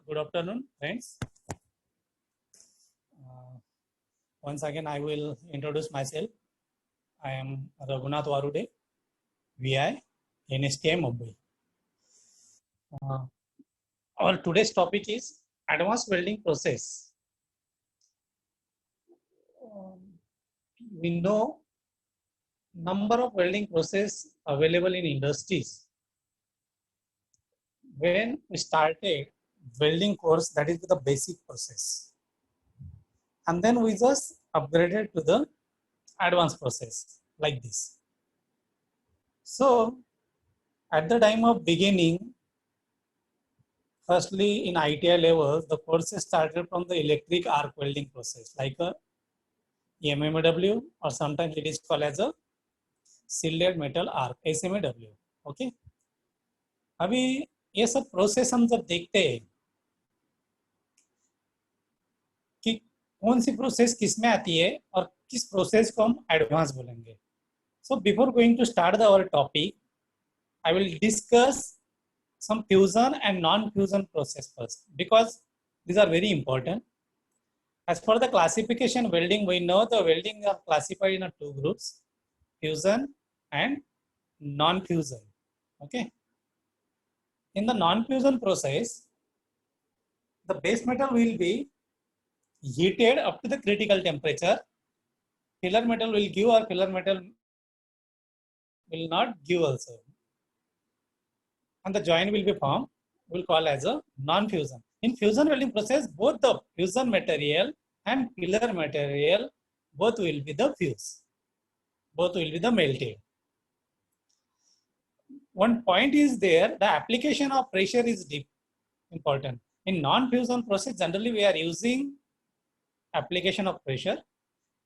Good afternoon, friends. Once again, I will introduce myself. I am Raghunath Warude, VI, NSTI Mumbai. Our today's topic is advanced welding process. We know number of welding process available in industries. When we started welding course, that is the basic process. And then we just upgraded to the advanced process like this. So at the time of beginning, firstly in ITI level, the courses started from the electric arc welding process like a MMW, or sometimes it is called as a shielded metal arc, SMAW. Okay. अभी ये सब process हम जब देखते हैं कि कौन सी process किस में आती है और किस प्रोसेस को हम एडवांस बोलेंगे. So before going to start our topic, I will discuss some fusion and non-fusion process first, because these are very important. As for the classification welding, we know the welding are classified in two groups, fusion and non-fusion. Okay. In the non-fusion process, the base metal will be heated up to the critical temperature. Filler metal will give, or filler metal will not give also. And the joint will be formed, we'll call as a non-fusion. In fusion welding process, both the fusion material and filler material, both will be the fused. Both will be the melted. One point is there, the application of pressure is important. In non-fusion process, generally we are using application of pressure,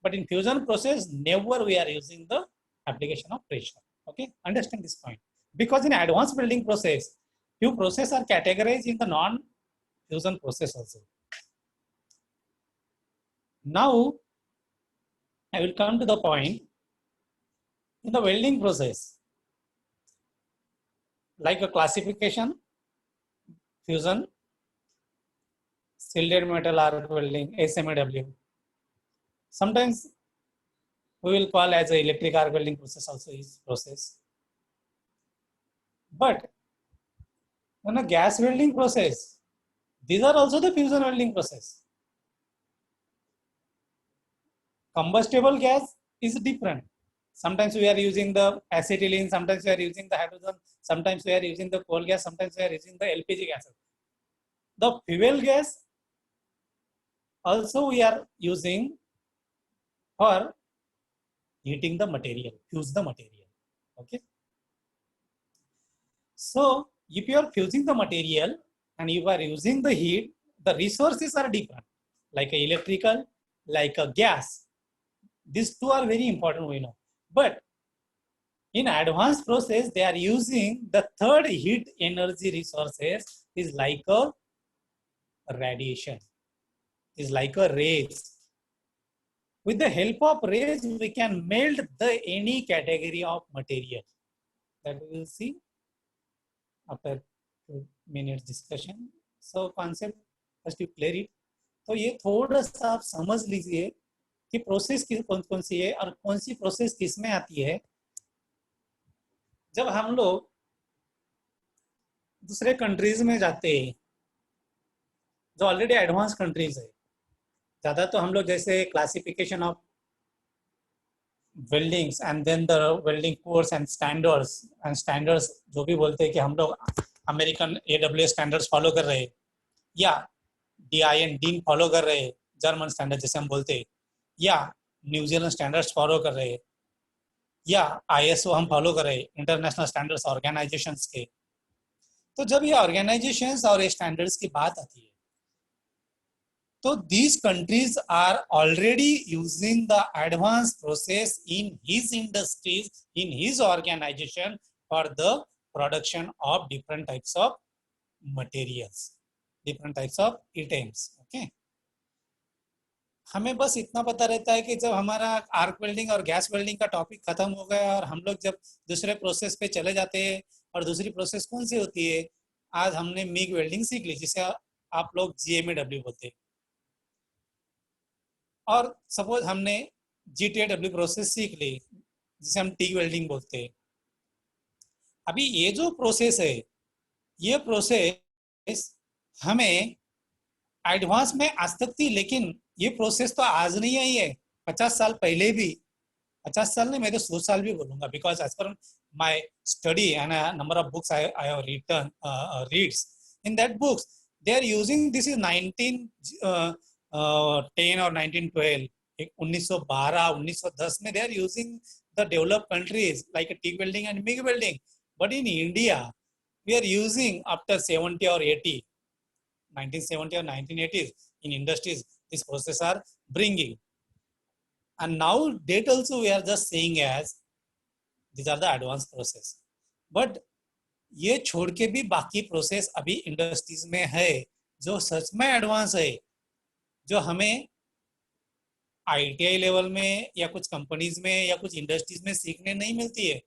but in fusion process, never we are using the application of pressure. Okay, understand this point. Because in advanced welding process, few processes are categorized in the non-fusion process also. Now, I will come to the point. In the welding process, like a classification, fusion, shielded metal arc welding, SMAW. Sometimes we will call as a electric arc welding process also is process. But in a gas welding process, these are also the fusion welding process. Combustible gas is different. Sometimes we are using the acetylene, sometimes we are using the hydrogen, sometimes we are using the coal gas, sometimes we are using the LPG gas. The fuel gas also we are using for heating the material, fuse the material. Okay. So if you are fusing the material and you are using the heat, the resources are different, like a electrical, like a gas. These two are very important, we know. But in advanced process, they are using the third heat energy resources is like a radiation, is like a rays. With the help of rays, we can melt the any category of material. That we will see after 2 minutes discussion. So concept, first you clear it. तो ये थोड़ा सा आप समझ लीजिए कि process कौन कौन सी है और कौन सी प्रोसेस किस में आती है. जब हम लोग दूसरे कंट्रीज में जाते हैं जो ऑलरेडी एडवांस कंट्रीज है, ज़्यादा तो हम लोग जैसे classification of weldings and then the welding course and standards जो भी बोलते हैं कि हम लोग अमेरिकन AWS स्टैंडर्ड्स फॉलो कर रहे हैं, या DIN फॉलो कर रहे हैं, जर्मन स्टैंडर्ड जैसे हम बोलते हैं, या न्यूजीलैंड स्टैंडर्ड्स फॉलो कर रहे हैं, या ISO हम फॉलो कर रहे हैं, इंटरनेशनल स्टैंडर्ड्स ऑर्गेनाइजेशंस के. तो जब ये ऑर्गेनाइजेशंस और ये स्टैंडर्ड्स की बात आती है, तो these countries are already using the advanced process in his industries, in his organization for the production of different types of materials, different types of items. Okay. हमें बस इतना पता रहता है कि जब हमारा आर्क वेल्डिंग और गैस वेल्डिंग का टॉपिक खत्म हो गया और हम लोग जब दूसरे प्रोसेस पे चले जाते हैं, और दूसरी प्रोसेस कौन सी होती है, आज हमने मिग वेल्डिंग सीख ली जिसे आप लोग GMAW बोलते हैं। और सपोज हमने GTAW प्रोसेस सीख ली, जिसे हम TIG वेल्डिंग बोलते हैं। अभी ये जो प्रोसेस है, ये प्रोसेस हमें एडवांस में आज तक थी, लेकिन ये प्रोसेस तो आज नहीं आई है, 50 साल पहले भी, 50 साल नहीं, मैं तो 100 साल भी बोलूंगा, because as per my study and number of books I have written reads, in that books they are using, this is 1910 और 1912, 1912 1910 में they are using the developed countries like TIG welding and MIG welding, but in India we are using after 70 or 80, 1970 or 1980s in industries this process are bringing, and now date also we are just saying as these are the advanced process, but ये छोड़ के भी बाकी process अभी industries में है जो सच में एडवांस है, जो हमें ITI लेवल में या कुछ कंपनीज में या कुछ इंडस्ट्रीज में सीखने नहीं मिलती है।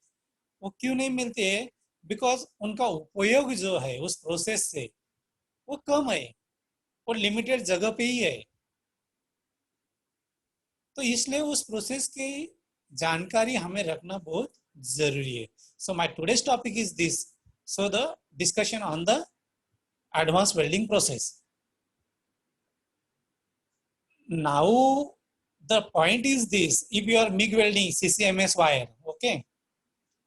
वो क्यों नहीं मिलती है? बिकॉज उनका उपयोग जो है उस प्रोसेस से वो कम है, वो लिमिटेड जगह पे ही है, तो इसलिए उस प्रोसेस की जानकारी हमें रखना बहुत जरूरी है। So my today's topic is this, so the discussion on the advance welding process. Now the point is this, if you are MIG welding CCMS wire, okay,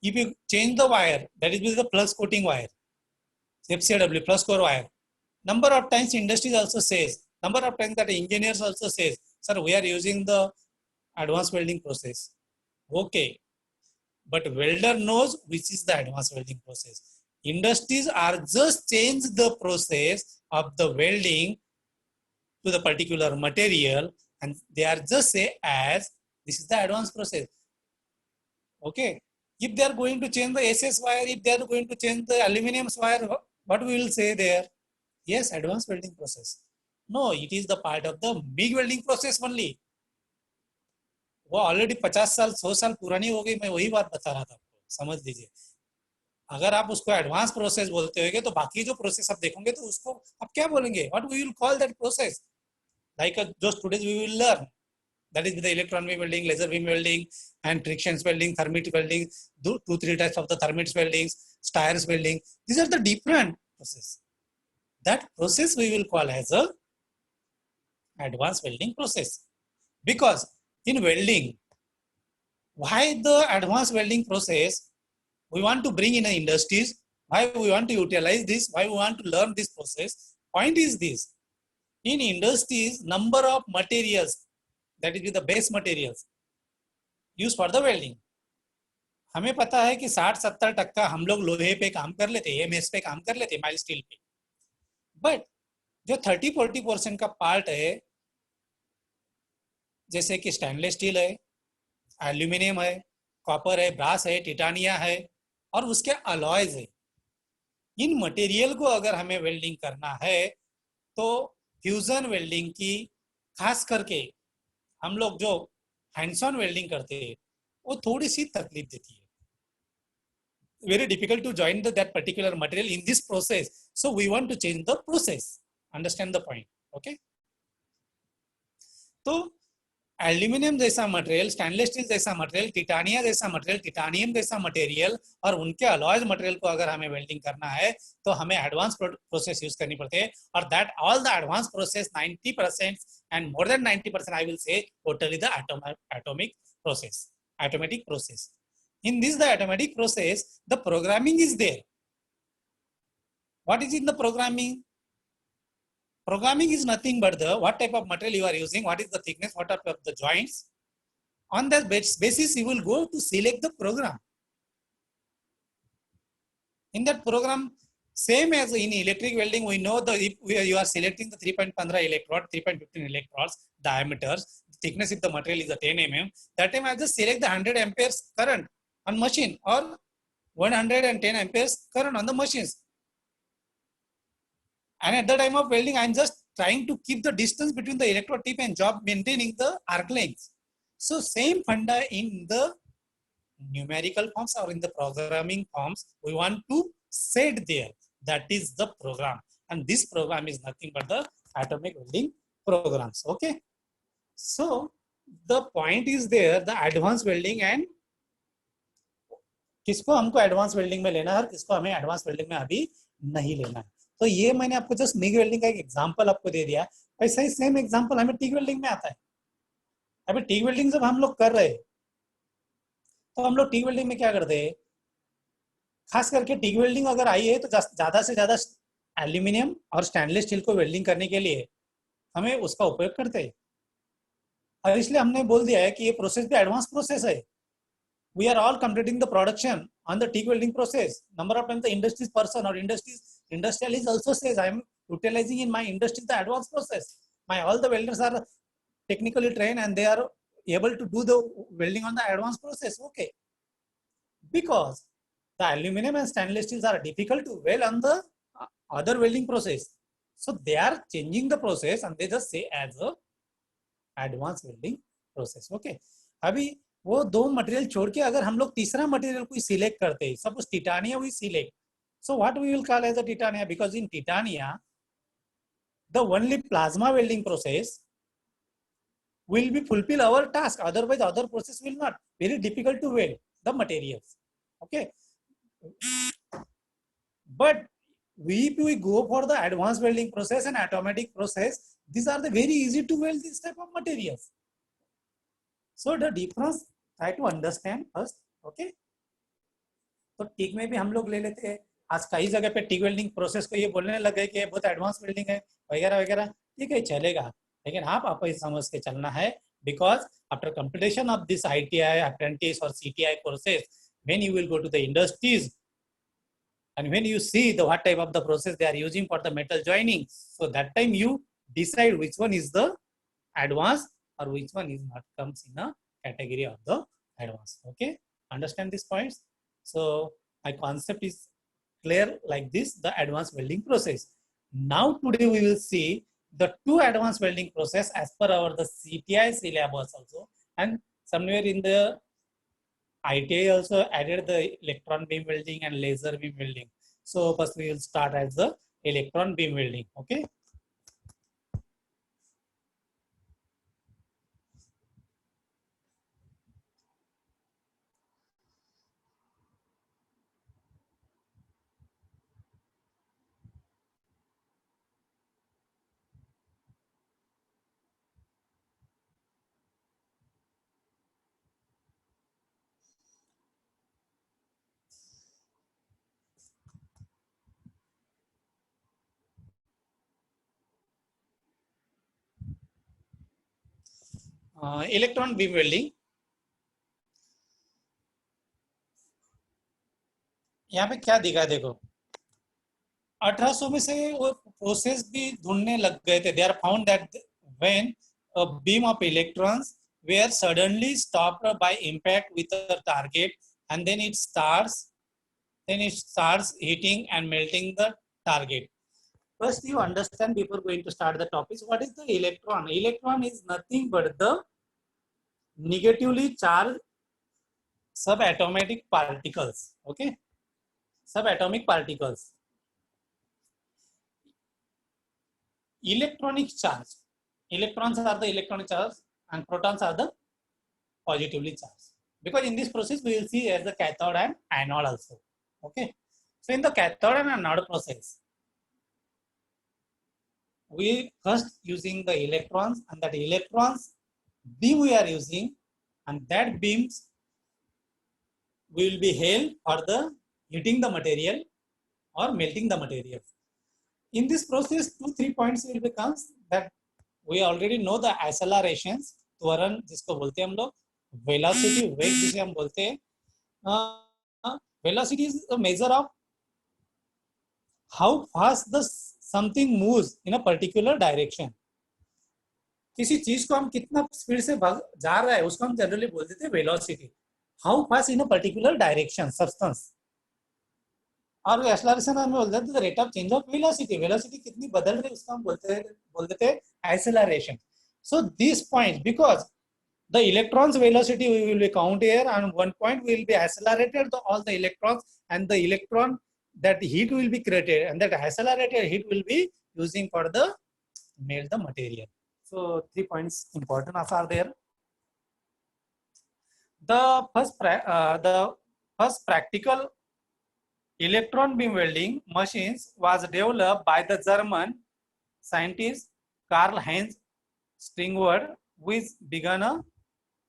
if you change the wire, that is with the plus coating wire, FCW plus core wire, number of times industries also says, number of times that engineers also says, sir, we are using the advanced welding process, okay, but welder knows which is the advanced welding process. Industries are just change the process of the welding to the particular material, and they are just say as this is the advanced process, okay. If they are going to change the SS wire, if they are going to change the aluminum wire, what we will say there? Yes, advanced welding process. No, it is the part of the MIG welding process only. वो already 50 साल 100 साल पुरानी हो गई, मैं वही बात बता रहा था आपको, समझ लीजिए। अगर आप उसको एडवांस प्रोसेस बोलते होगे तो बाकी जो प्रोसेस आप देखोगे तो उसको आप क्या बोलेंगे? What we will call that process? like those today we will learn, that is the electron beam welding, laser beam welding, and friction welding, thermit welding, 2-3 types of the thermit welding, Steyer's welding. These are the different process. That process we will call as a advanced welding process, because in welding, why the advanced welding process we want to bring in the industries, why we want to utilize this, why we want to learn this process? Point is this, in industries number of materials, that is the base materials used for the welding, हमें पता है कि 60-70% हम लोग लोहे पे काम कर लेते, AMS पे काम कर लेते, माइल स्टील पे, बट जो 30-40% का पार्ट है, जैसे कि स्टेनलेस स्टील है, एल्यूमिनियम है, कॉपर है, ब्रास है, टिटानिया है, और उसके अलॉयज है, इन मटेरियल को अगर हमें वेल्डिंग करना है तो फ्यूजन वेल्डिंग की खास करके हम लोग जो हैंड्स ऑन वेल्डिंग करते हैं वो थोड़ी सी तकलीफ देती है, very difficult to join that particular material in this process, so we want to change the process, understand the point, okay. तो एल्यूमिनियम जैसा मटेरियल, स्टेनलेस स्टील जैसा मटेरियल, टिटानिया जैसा मटेरियल, टिटानियम जैसा मटेरियल और उनके अलॉयज मटेरियल को अगर हमें वेल्डिंग करना है तो हमें एडवांस प्रोसेस यूज करनी पड़ती है, और that all the advance process 90% and more than 90% I will से totally the atomic process, automatic process. In this the automatic process, the programming is there. What is in the programming? Programming is nothing but the what type of material you are using, what is the thickness, what are the joints. On that basis, you will go to select the program. In that program, same as in electric welding, we know that if you are selecting the 3.15 electrode, 3.15 electrodes, diameters, thickness if the material is a 10 mm, that time I just select the 100 amperes current on machine or 110 amperes current on the machines. And at the time of welding, I'm just trying to keep the distance between the electrode tip and job, maintaining the arc length. So same funda in the numerical forms or in the programming forms, we want to set there. That is the program. and this program is nothing but the atomic welding programs. Okay, so the point is there, the advanced welding and किसको हमको advance welding में लेना है और किसको हमें advance welding में अभी नहीं लेना है। तो ये मैंने आपको जस्ट मिग वेल्डिंग का एक एग्जांपल आपको दे दिया, ऐसा ही सेम एग्जांपल हमें टिक वेल्डिंग में आता है। अभी टिक वेल्डिंग जब हम लोग कर रहे तो हम लोग टिक वेल्डिंग में क्या करते हैं, खास करके टिक वेल्डिंग अगर आई है तो ज्यादा से ज्यादा एल्यूमिनियम और स्टेनलेस स्टील को वेल्डिंग करने के लिए हमें उसका उपयोग करते हैं, और इसलिए हमने बोल दिया है कि ये प्रोसेस भी एडवांस प्रोसेस है। We are all completing the production on the TIG welding process. Number of times the industry's person or industrialist also says, I am utilizing in my industry the advanced process. All the welders are technically trained and they are able to do the welding on the advanced process. Okay. Because the aluminum and stainless steels are difficult to weld on the other welding process. So they are changing the process and they just say as a advanced welding process. Okay. अभी वो दो material छोड़ के अगर हम लोग तीसरा material कोई सिलेक्ट करते हैं, suppose titania we select, so what we will call as a titania, because in titania the only plasma welding process will be fulfill our task, otherwise other process will not, very difficult to weld the materials. Okay, but if we go for the advanced welding process and automatic process, these are the very easy to weld this type of materials. So the difference try to understand first. Okay, तो टिक में भी हम लोग ले लेते हैं, आज कई जगह पे टिक वेल्डिंग प्रोसेस को ये बोलने लग गए कि बहुत एडवांस वेल्डिंग है वगैरह वगैरह, ठीक है चलेगा, लेकिन आपको ये समझ के चलना है, because after completion of this ITI apprentice और CTI courses, when you will go to the industries and when you see the what type of the process they are using for the metal joining, so that time you decide which one is the advanced or which one is not comes in a category of the advanced. Okay, understand these points. So my concept is clear like this, the advanced welding process. Now today we will see the two advanced welding process as per our the CTI syllabus also, and somewhere in the ITI also added the electron beam welding and laser beam welding. So first we will start as the electron beam welding. Okay. Electron beam welding, यहाँ पे क्या दिखा है देखो, 1800 में से वो process भी ढूंढने लग गए थे. They are found that when a beam of electrons were suddenly stopped by impact with a target, and then it starts hitting and melting the target. First you understand before going to start the topics, what is the electron? Electron is nothing but the negatively charged subatomic particles. Okay, subatomic particles. Electronic charge, electrons are the electronic charge and protons are the positively charged, because in this process we will see as the cathode and anode also. Okay, so in the cathode and anode process we first using the electrons, and that electrons beam we are using, and that beams will be held for the heating the material or melting the material. In this process 2-3 points will become that we already know the accelerations, त्वरण जिसको बोलते हैं हम लोग, velocity वेग जिसे हम बोलते हैं. Velocity is a measure of how fast the something moves in a particular direction. किसी चीज को हम कितना स्पीड से जा रहा है उसको हम जनरली बोल देते हैं velocity. How fast in a particular direction substance, और एक्सेलरेशन हमें बोल देते हैं rate of change of velocity. Velocity कितनी बदल रही है उसको हम बोल देते हैं acceleration. So this point, because the electrons velocity we will be count here, and one point will be accelerated all the electrons, and the electron that heat will be created, and that accelerated heat will be using for the melt the material. So 3 points important are there. The first practical electron beam welding machines was developed by the German scientist Karl-Heinz Stringwald, which began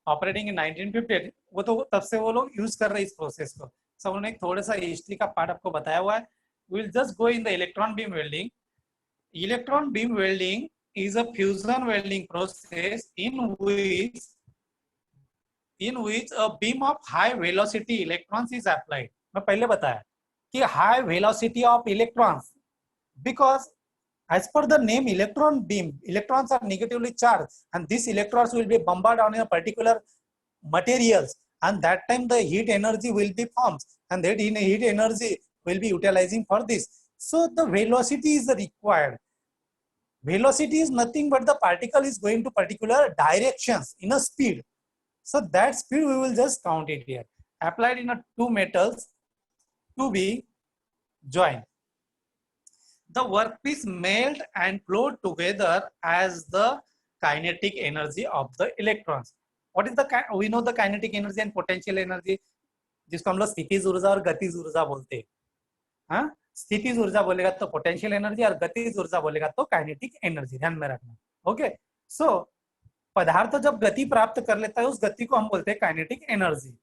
operating in 1950. वो तो तब से वो लोग use कर रहे हैं इस प्रोसेस को. सब उन्होंने एक थोड़ा सा हिस्ट्री का पार्ट आपको बताया हुआ है. Will just go in the electron beam welding. Electron beam welding is a fusion welding process in which a beam of high velocity electrons is applied. मैं पहले बताया कि high velocity of electrons, because as per the name electron beam, electrons are negatively charged, and these electrons will be bombarded on a particular materials, and that time the heat energy will be formed, and that heat energy will be utilizing for this. So the velocity is required. Velocity is nothing but the particle is going to particular directions in a speed. So that speed we will just count it here. Applied in a two metals to be joined. The workpiece melt and flow together as the kinetic energy of the electrons. What is the we know the kinetic energy and potential energy, जिसको हम लोग स्थितिज ऊर्जा और गतिज ऊर्जा बोलते हैं. हाँ, स्थितिज ऊर्जा बोलेगा तो पोटेंशियल एनर्जी और गतिज ऊर्जा बोलेगा तो काइनेटिक एनर्जी. ध्यान में रखना. ओके. सो पदार्थ जब गति प्राप्त कर लेता है उस गति को हम बोलते हैं काइनेटिक एनर्जी.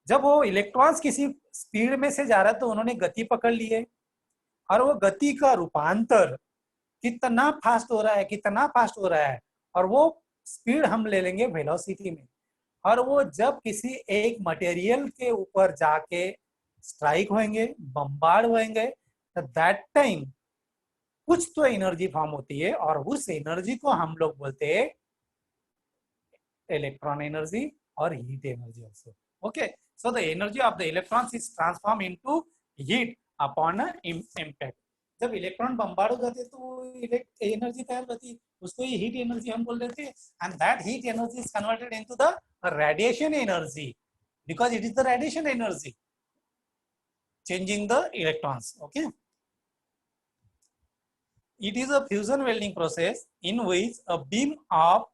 जब वो इलेक्ट्रॉन्स किसी स्पीड में से जा रहा है तो उन्होंने गति पकड़ ली है, और वो गति का रूपांतर कितना फास्ट हो रहा है, कितना फास्ट हो रहा है, और वो स्पीड हम ले लेंगे वेलोसिटी में. और वो जब किसी एक मटेरियल के ऊपर जाके स्ट्राइक होंगे, बम्बार्ड होंगे, तो दैट टाइम कुछ तो एनर्जी फॉर्म होती है, और उस एनर्जी को हम लोग बोलते हैं इलेक्ट्रॉन एनर्जी और heat energy also. Okay. So the energy of the electrons is transform into heat upon impact. जब इलेक्ट्रॉन बम्बार्ड हो जाते हैं तो वो एनर्जी तैयार होती है, उसको ही हीट एनर्जी हम बोल देते हैं. And that heat energy is converted into the radiation energy, because it is the radiation energy changing the electrons. Okay. It is a fusion welding process in which a beam of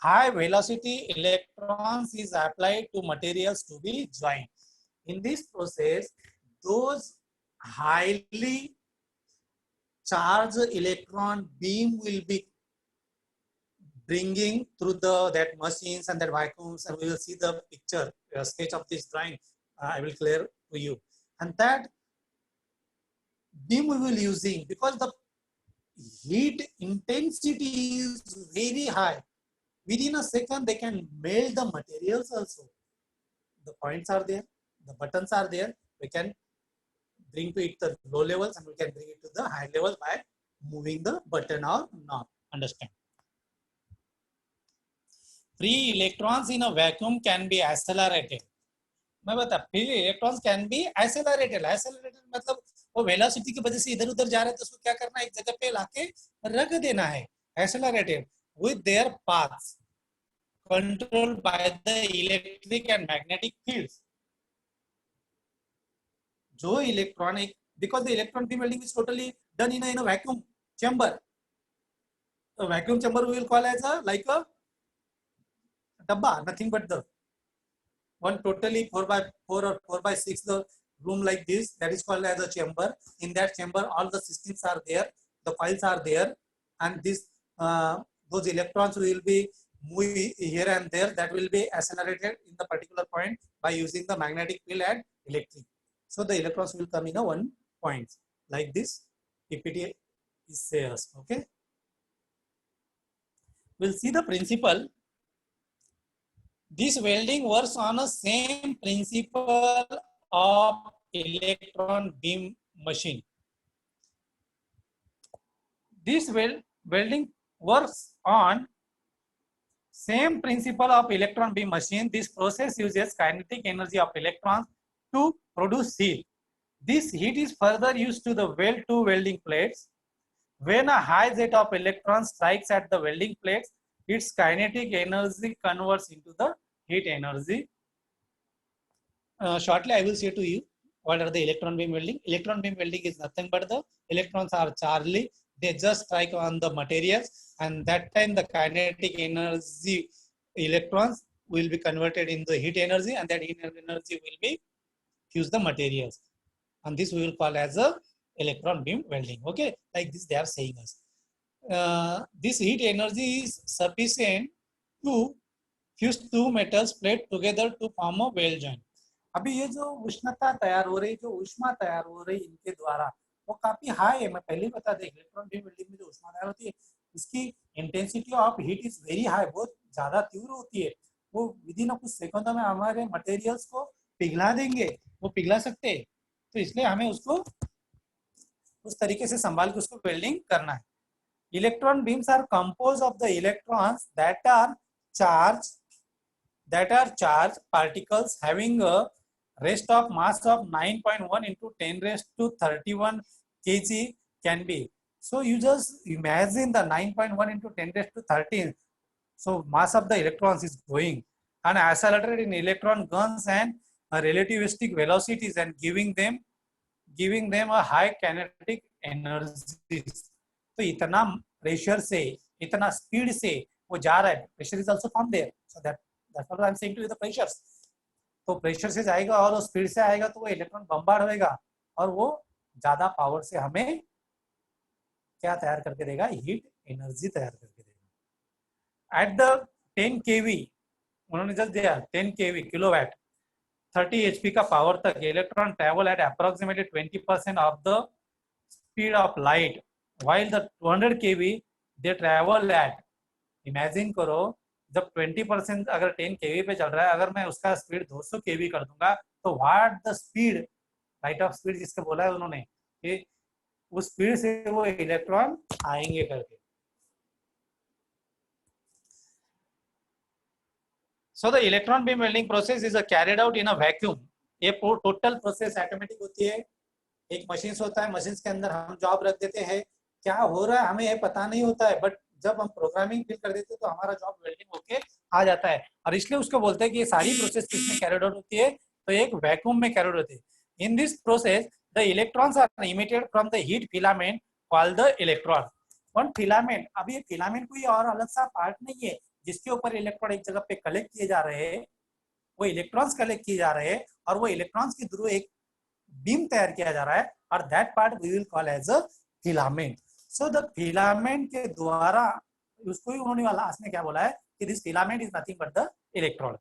high velocity electrons is applied to materials to be joined. In this process, those highly charged electron beam will be bringing through that machines and that vacuums, and we will see the picture sketch of this drawing. I will clear to you. And that beam we will using, because the heat intensity is very high, within a second they can melt the materials also. The points are there, the buttons are there, we can bring to it the low levels and we can bring it to the high level by moving the button or knob. Understand? Free electrons in a vacuum can be accelerated. मैं बता, free electrons can be accelerated. Accelerated मतलब वो velocity की वजह से इधर उधर जा रहे हैं तो उसको क्या करना है, एक जगह पे लाके रख देना है. Accelerated with their paths controlled by the electric and magnetic fields. जो electron, because the electron beam welding is totally done in a vacuum chamber. The vacuum chamber we will call as a like a dabba, nothing but the one totally 4x4 or 4x6 the room like this, that is called as a chamber. In that chamber all the systems are there, the files are there, and this those electrons will be moving here and there, that will be accelerated in the particular point by using the magnetic field and electric. So the electrons will come in a one point like this. PPT is says. Okay, we'll see the principle. This welding works on the same principle of electron beam machine. This welding works on same principle of electron beam machine. This process uses kinetic energy of electrons to produce heat. This heat is further used to the weld two welding plates. When a high jet of electrons strikes at the welding plates, its kinetic energy converts into the heat energy. Shortly I will say to you what are the electron beam welding? Electron beam welding is nothing but the electrons are charged, they just strike on the materials, and that time the kinetic energy electrons will be converted into heat energy, and that heat energy will be fuse the materials, and this we will call as a electron beam welding. Okay, like this they are saying us. This heat energy is sufficient to fuse two metals plate together to form a weld joint. अभी ये जो उष्णता तैयार हो रही, जो ऊष्मा तैयार हो रही इनके द्वारा, वो काफी हाई है। मैं पहले ही बता दें, इलेक्ट्रॉन बीम वेल्डिंग में जो उष्मा तैयार होती है, इसकी intensity of heat is very high, बहुत ज्यादा तीव्र होती है। वो विद इन कुछ सेकंडों में हमारे मटेरियल्स को पिघला देंगे, वो पिघला सकते हैं। तो इसलिए हमें उसको उस तरीके से संभाल के उसको वेल्डिंग करना है। Electron beams are compose of the electrons that are charged particles having a rest of mass of 9.1 into 10 raised to 31 kg can be. So you just imagine the 9.1 into 10 raised to 13. So mass of the electrons is going and accelerated in electron guns and relativistic velocities and giving them a high kinetic energy. तो इतना pressure से, इतना speed से वो जा रहा है। Pressure is also from there, so that's what I'm saying to you, the pressures. तो प्रेशर से जाएगा और स्पीड से आएगा, तो वो इलेक्ट्रॉन बम्बार्ड होएगा और वो ज्यादा पावर से हमें क्या तैयार करके देगा, हीट एनर्जी तैयार करके देगा। एट द 10 kV उन्होंने जस्ट दिया 10 kV किलोवाट 30 HP का पावर तक electron travel eight approximately 20% of the speed of light, while the 200 kV they travel at, imagine करो जब 20% अगर 10 kV पे चल रहा है, अगर मैं उसका स्पीड 200 kV कर दूंगा, तो what the speed, right of speed जिसका बोला है उन्होंने, कि उस स्पीड से वो इलेक्ट्रॉन आएंगे करके। So the electron beam welding process is carried out in a vacuum. ये टोटल प्रोसेस ऑटोमेटिक होती है, एक मशीन होता है, मशीन के अंदर हम जॉब रख देते हैं, क्या हो रहा है हमें ये पता नहीं होता है, बट जब हम प्रोग्रामिंग फिल कर देते हैं तो हमारा जॉब वेल्डिंग होके आ जाता है। और इसलिए उसको बोलते हैं कि ये सारी प्रोसेस किसमें कैरिड आउट होती है, तो एक वैक्यूम में कैरिड होती है। In this process the electrons are emitted from the heat filament called the electron. One filament, अब ये फिलामेंट कोई और अलग सा पार्ट नहीं है जिसके ऊपर इलेक्ट्रॉन एक जगह पे कलेक्ट किए जा रहे हैं, वो इलेक्ट्रॉन्स कलेक्ट किए जा रहे हैं और वो इलेक्ट्रॉन्स के थ्रू एक बीम तैयार किया जा रहा है, और that part we will call as a filament. So the filament के द्वारा उसको ही उन्होंने लास्ट में क्या बोला है कि this filament is nothing but the electron,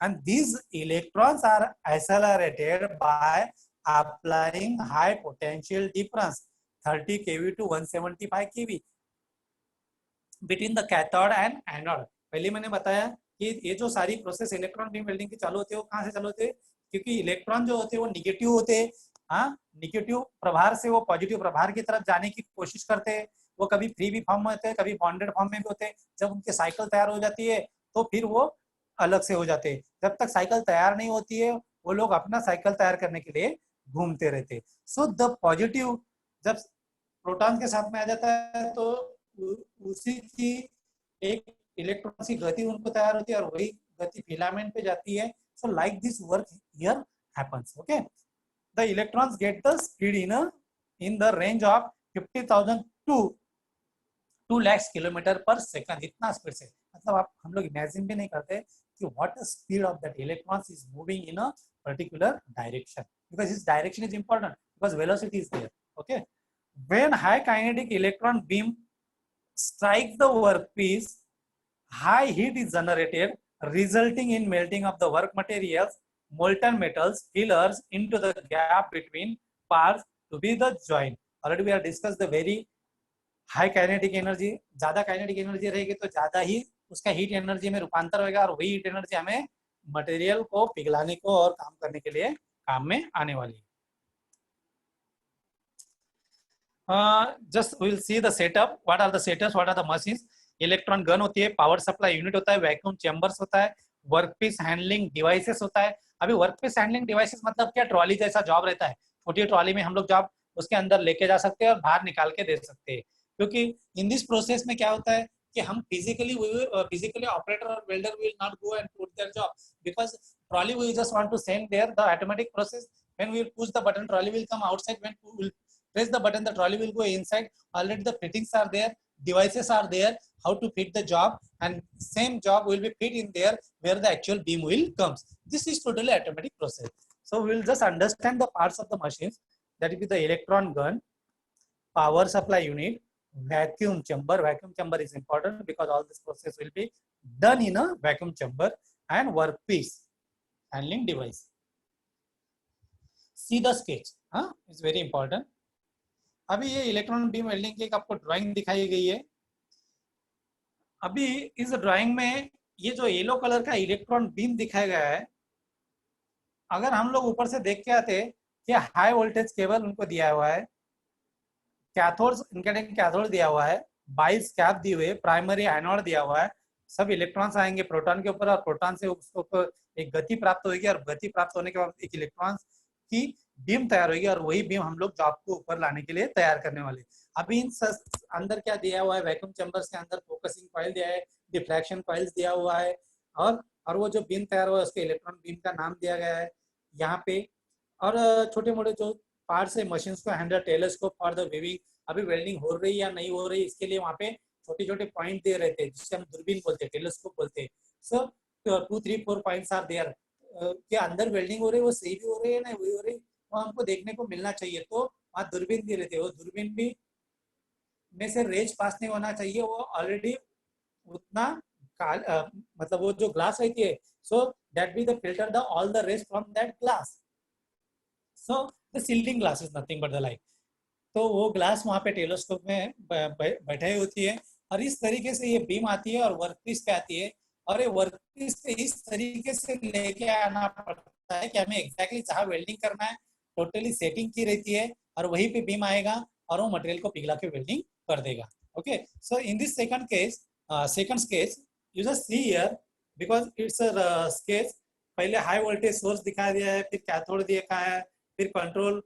and these electrons are accelerated by applying high potential difference 30 kV to 175 kV between the cathode and anode। पहले मैंने बताया कि ये जो सारी प्रोसेस इलेक्ट्रॉन बीम वेल्डिंग की चालू होती है, वो कहाँ से चालू होते हैं, क्योंकि इलेक्ट्रॉन जो होते हैं वो निगेटिव होते हैं, हाँ, निगेटिव प्रभार से वो पॉजिटिव प्रभार की तरफ जाने की कोशिश करते हैं। वो कभी फ्री भी फॉर्म में होते हैं, कभी बॉन्डेड फॉर्म में भी होते हैं। जब उनके साइकिल तैयार हो जाती है तो फिर वो अलग से हो जाते हैं। जब तक साइकिल तैयार नहीं होती है, वो लोग अपना साइकिल तैयार करने के लिए घूमते रहते हैं। सो द पॉजिटिव जब प्रोटॉन के साथ में आ जाता है तो उसी की एक इलेक्ट्रॉन की गति उनको तैयार होती है और वही गति फिलामेंट पे जाती है। So like this work here happens. Okay, the electrons get the speed in the range of 50,000 to 2 lakh kilometre per second, इतना स्पीड से। मतलब आप हम लोग इमेजिन भी नहीं करते कि what the speed of that electrons is moving in a particular direction, because this direction is important because velocity is there. Okay, when high kinetic electron beam strike the workpiece, high heat is generated, resulting in melting of the work materials, molten metals, fillers into the gap between parts to be the joint. Already we have discussed the very high kinetic energy. ज्यादा kinetic energy रहेगी तो ज्यादा ही उसका heat energy में रूपांतर होगा, और वही heat energy हमें मटेरियल को पिघलाने को और काम करने के लिए काम में आने वाली है। Just we will see the setup. What are the setups? What are the machines? Electron gun होती है, पावर सप्लाई यूनिट होता है, वैक्यूम चेंबर्स होता है, वर्कपीस हैंडलिंग डिवाइसेस होता है। अभी वर्कपीस हैंडलिंग डिवाइसेस मतलब क्या, ट्रॉली जैसा जॉब रहता है। छोटी ट्रॉली में हम लोग जॉब उसके अंदर लेके जा सकते हैं और बाहर निकाल के दे सकते हैं। क्योंकि इन दिस प्रोसेस में क्या होता है कि हम फिजिकली ऑपरेटर और welder will not go and put there job, because trolley we just want to send there the automatic process. when we will push the button, trolley will come outside. When we will press the button, the trolley will go inside. Already the fittings are there, devices are there, how to fit the job, and same job will be fit in there where the actual beam will comes. This is totally automatic process. So we will just understand the parts of the machines. That will be the electron gun, power supply unit, vacuum chamber. Vacuum chamber is important because all this process will be done in a vacuum chamber, and workpiece, handling device. See the sketch, it's very important. अभी ये electron beam welding की एक आपको drawing दिखाई गई है. अभी इस ड्राइंग में ये जो येलो कलर का इलेक्ट्रॉन बीम दिखाया गया है, अगर हम लोग ऊपर से देख के आते कि हाई वोल्टेज केबल उनको दिया हुआ है, कैथोड इनकैंडिंग कैथोड दिया हुआ है, 22 कैप दी हुई है, प्राइमरी एनोड दिया हुआ है, सब इलेक्ट्रॉन्स आएंगे प्रोटॉन के ऊपर और प्रोटॉन से उसको एक गति प्राप्त होगी और गति प्राप्त होने के बाद एक इलेक्ट्रॉन की बीम तैयार होगी और वही बीम हम लोग जॉब को ऊपर लाने के लिए तैयार करने वाले. अभी इन अंदर क्या दिया हुआ है, वैक्यूम चैम्बर्स के अंदर फोकसिंग कॉइल दिया है, डिफ्लेक्शन कॉइल्स दिया हुआ है, और वो जो बीम तैयार हुआ है उसके इलेक्ट्रॉन बीम का नाम दिया गया है यहाँ पे. और छोटे मोटे जो पार्ट्स है मशीन्स को handle, telescope for the waving. अभी वेल्डिंग हो रही है या नहीं हो रही इसके लिए वहाँ पे छोटे छोटे पॉइंट दे रहे थे जिससे हम दूरबीन बोलते हैं, टेलीस्कोप बोलते हैं. सो 2, 3, 4 पॉइंट्स आर देयर. क्या अंदर वेल्डिंग हो रही है, वो सही भी हो रही है ना वही हो रही, वो हमको देखने को मिलना चाहिए. तो वहाँ दूरबीन दे रहे थे, वो दूरबीन भी में से रेज पास नहीं होना चाहिए, वो ऑलरेडी उतना मतलब वो जो ग्लास रहती है, so that be the filter the all the rays from that glass. So the shielding glass is nothing but the light. तो वो ग्लास वहाँ पे टेलीस्कोप में बैठाई होती है और इस तरीके से ये बीम आती है और वर्कपीस पे आती है, और ये वर्कपीस पे इस तरीके से लेके आना पड़ता है कि हमें एग्जैक्टली जहाँ वेल्डिंग करना है टोटली सेटिंग की रहती है और वहीं पे बीम आएगा और वो मटेरियल को पिघला के वेल्डिंग कर देगा. Okay, so in this second sketch you just see here because it's a sketch. पहले हाई वोल्टेज सोर्स दिखाया दिया है, फिर कैथोड दिखा है, फिर कंट्रोल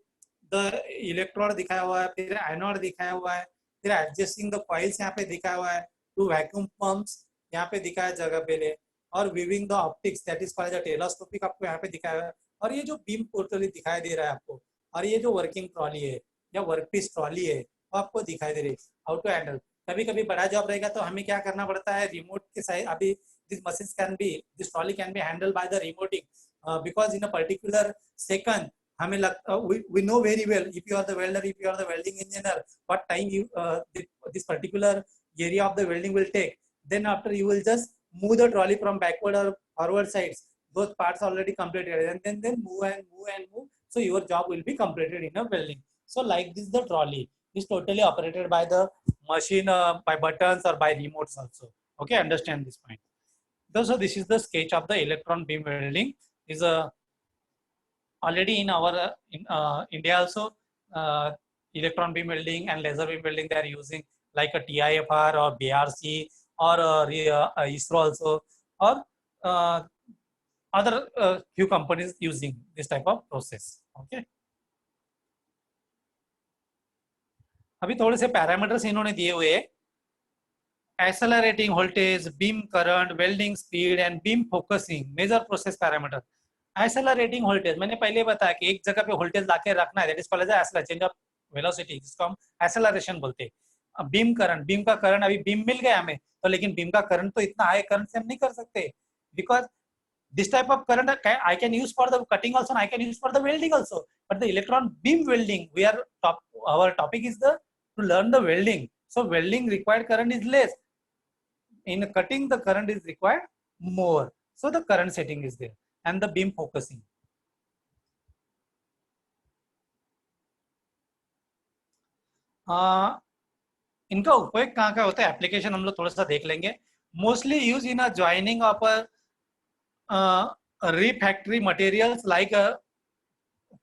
द इलेक्ट्रोड दिखाया हुआ है, फिर एनोड दिखाया हुआ है, फिर एडजस्टिंग द कॉइल्स यहाँ पे दिखाया हुआ है, 2 वैक्यूम पंप्स यहाँ पे दिखाया जगह पे ले, और viewing the optics that is called telescopic आपको यहाँ पे दिखाया हुआ है. और ये जो बीम टोटली दिखाई दे रहा है आपको, और ये जो वर्किंग ट्रॉली है या वर्कपीस ट्रॉली है वो आपको दिखाई दे रही है. How to handle. कभी कभी बड़ा जॉब रहेगा तो हमें क्या करना पड़ता है, रिमोट के साइड. अभी this trolley can be handle by the remoting because in a particular second हमें लगता we know very well if you are the welder, if you are the welding engineer, what time you this particular area of the welding will take. Then after you will just move the trolley from backward or forward sides, those parts already completed, and then move and move and move, so your job will be completed in a welding. So like this the trolley is totally operated by the machine, by buttons or by remotes also. Okay, understand this point. So this is the sketch of the electron beam welding. Is a already in our India also electron beam welding and laser beam welding they are using, like a TIFR or BRC or ISRO also, or other few companies using this type of process. Okay, अभी थोड़े से parameters इन्होंने दिए हुए हैं. Accelerating voltage, beam current, welding speed and beam focusing. Major process parameter. Accelerating voltage मैंने पहले बताया कि एक जगह पे वोल्टेज लाके रखना है, that is called as change of velocity, जिसको हम एक्सेलरेशन बोलते हैं. बीम करंट, बीम का करंट, अभी बीम मिल गया हमें तो, लेकिन बीम का करंट तो इतना हाई करंट से हम नहीं कर सकते, because this type of current I can use for the cutting also and I can use for the welding also, but the electron beam welding our topic is to learn the welding. So welding required current is less, in cutting the current is required more, so the current setting is there and the beam focusing. इनका उपयोग कहाँ का होता है, application हम लोग थोड़ा सा देख लेंगे. Mostly use in a joining of refractory materials like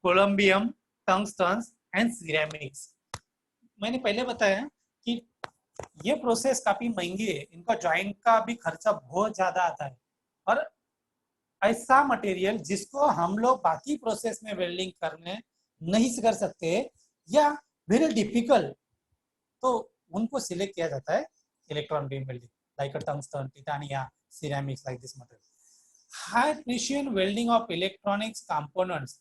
columbium, tungstans and ceramics. मैंने पहले बताया कि ये प्रोसेस काफी महंगी है, इनका ज्वाइंट का भी खर्चा बहुत ज्यादा आता है, और ऐसा मटेरियल जिसको हम लोग बाकी प्रोसेस में वेल्डिंग करने नहीं कर सकते या वेरी डिफिकल्ट, तो उनको सिलेक्ट किया जाता है electron beam welding, like tungsten, Titania, ceramics, like this material. High precision welding of electronics components.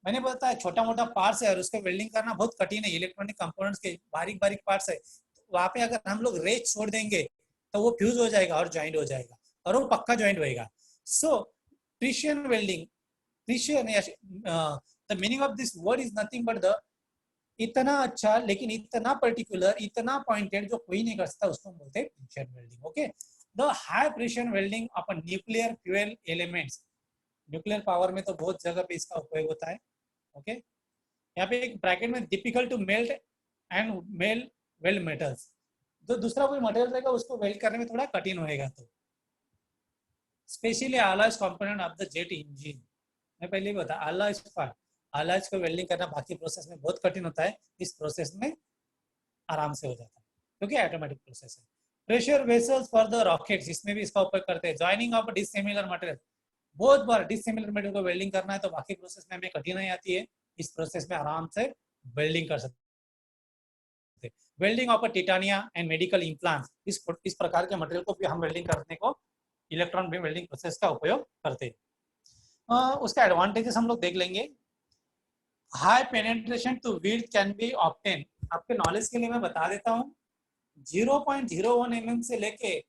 मैंने बताया छोटा मोटा पार्ट्स है और उसको वेल्डिंग करना बहुत कठिन है, इलेक्ट्रॉनिक कंपोनेंट्स के बारीक बारीक पार्ट्स है, तो वहां पे अगर हम लोग रेत छोड़ देंगे तो वो फ्यूज हो जाएगा और ज्वाइंट हो जाएगा और वो पक्का ज्वाइंट होएगा। So precision welding, precision the meaning of this word is nothing but the इतना अच्छा लेकिन इतना पर्टिकुलर इतना पॉइंटेड जो कोई नहीं कर सकता, उसको हम बोलते हैं precision welding. Okay, the high precision welding upon nuclear fuel elements, nuclear power में तो बहुत जगह पे इसका उपयोग होता है। ओके, यहाँ पे एक ब्रैकेट में difficult to melt and melt weld metals, जो दूसरा कोई मटेरियल रहेगा उसको वेल्ड करने में थोड़ा कठिन होएगा। तो specially alloys component of the jet engine, मैं पहले ही बता alloys पार्ट, alloys को वेल्डिंग करना बाकी प्रोसेस में बहुत कठिन होता है, इस प्रोसेस में आराम से हो जाता है क्योंकि ऑटोमेटिक प्रोसेस है। Pressure vessels for the rockets, इसमें भी इसका उपयोग करते हैं। जॉइनिंग ऑफ डिसिमिलर मटेरियल, बहुत बार डिसिमिलर मटेरियल को वेल्डिंग करना है तो बाकी प्रोसेस में हमें कठिनाई आती है, इस प्रोसेस में आराम से वेल्डिंग कर सकते हैं। Welding of Titania and medical implants, इस प्रकार के मटेरियल को भी हम वेल्डिंग करने को इलेक्ट्रॉन बीम वेल्डिंग प्रोसेस का उपयोग करते हैं। उसका एडवांटेजेस हम लोग देख लेंगे। High penetration to width can be obtain, आपके नॉलेज के लिए मैं बता देता हूँ, 0.01 mm से लेके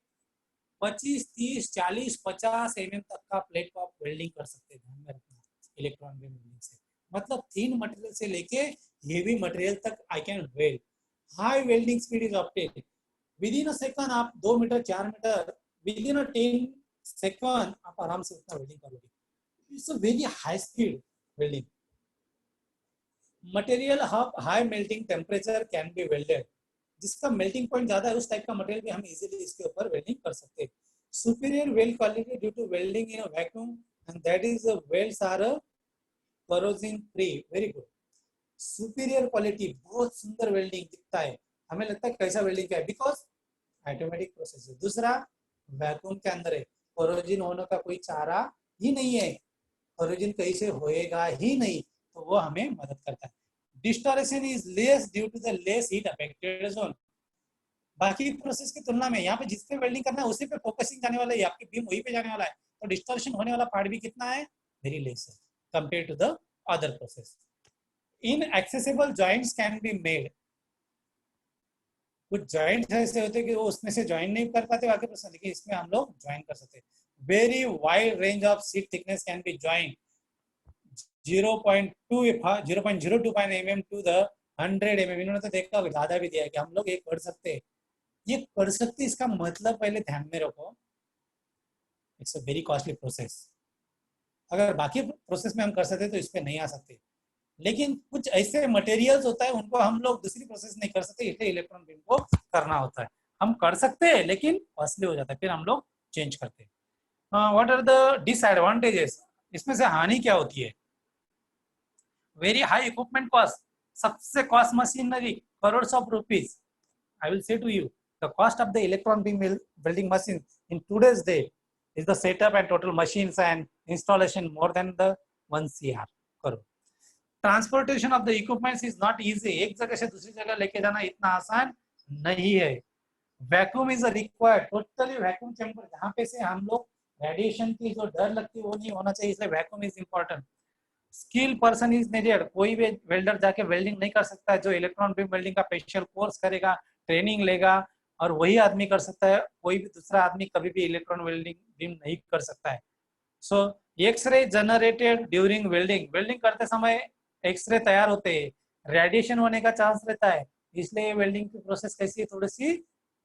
25, 30, 40, 50 mm तक का प्लेट को आप वेल्डिंग कर सकते हैं, ध्यान में रखना इलेक्ट्रॉन बीम वेल्डिंग से, मतलब थिन मटेरियल से लेके हेवी मटेरियल तक I can weld. High welding speed is obtain within a second, आप 2 metre 4 metre within a 10 second आप आराम से उतना वेल्डिंग कर लोगे। It's a very high speed welding. Material high melting temperature can be welded, जिसका melting point ज्यादा है उस टाइप का मटेरियल भी हम इजीली इसके ऊपर वेल्डिंग कर सकते हैं। Superior weld quality due to welding in a vacuum and that is welds are corrosion free, very good. Superior quality, बहुत सुंदर वेल्डिंग दिखता है, हमें लगता है कैसा वेल्डिंग है, बिकॉज ऑटोमेटिक प्रोसेस है। दूसरा वैक्यूम के अंदर है, कोरोजन होने का कोई चारा ही नहीं है, कोरोजन कहीं से होएगा ही नहीं, तो वो हमें मदद करता है। Distortion is less due to the less heat affected zone, बाकी प्रोसेस की तुलना में यहाँ पे जिस पे वेल्डिंग करना है उसी पे फोकसिंग जाने वाला है, आपके बीम वहीं पे जाने वाला है, तो डिस्टोरेशन होने वाला पार्ट भी कितना है, वेरी लेस है compare to the other process. Inaccessible joints can be made, कुछ जॉइंट ऐसे होते हैं कि वो उसमें से ज्वाइन नहीं कर पाते बाकी प्रोसेस, लेकिन इसमें हम लोग ज्वाइन कर सकते हैं। Very wide range of sheet thickness can be join 0.025 mm to the 100 mm, इन्होंने तो देखा होगा ज्यादा भी दिया है कि हम लोग ये कर सकते हैं, ये कर सकते, इसका मतलब पहले ध्यान में रखो, it's a very costly process. अगर बाकी प्रोसेस में हम कर सकते तो इस पे नहीं आ सकते, लेकिन कुछ ऐसे मटेरियल्स होता है उनको हम लोग दूसरी प्रोसेस नहीं कर सकते, इसलिए इलेक्ट्रॉन बीम को करना होता है। हम कर सकते हैं लेकिन कॉस्टली हो जाता है, फिर हम लोग चेंज करते हैं। व्हाट आर द डिसएडवांटेजेस, इसमें से हानि क्या होती है? वेरी हाई इक्विपमेंट कॉस्ट, सबसे cost machinery crores of rupees. I will say to you, the cost of the electron beam welding machine in today's day is the setup and total machines and installation more than the 1 CR crore. Transportation of the equipments is not easy. एक जगह से दूसरी जगह लेके जाना इतना आसान नहीं है। Vacuum is required, totally vacuum chamber, जहाँ पे से हम लोग रेडिएशन की जो डर लगती है वो नहीं होना चाहिए, इसलिए vacuum is important. Skill person is needed, कोई भी वेल्डर जाके वेल्डिंग नहीं कर सकता है, जो इलेक्ट्रॉन बीम वेल्डिंग का स्पेशल कोर्स करेगा, ट्रेनिंग लेगा, और वही आदमी कर सकता है, कोई भी दूसरा आदमी कभी भी इलेक्ट्रॉन वेल्डिंग बीम नहीं कर सकता है। So X ray generated during welding, welding करते समय एक्सरे तैयार होते हैं, रेडिएशन होने का चांस रहता है, इसलिए वेल्डिंग की प्रोसेस कैसी है थोड़ी सी,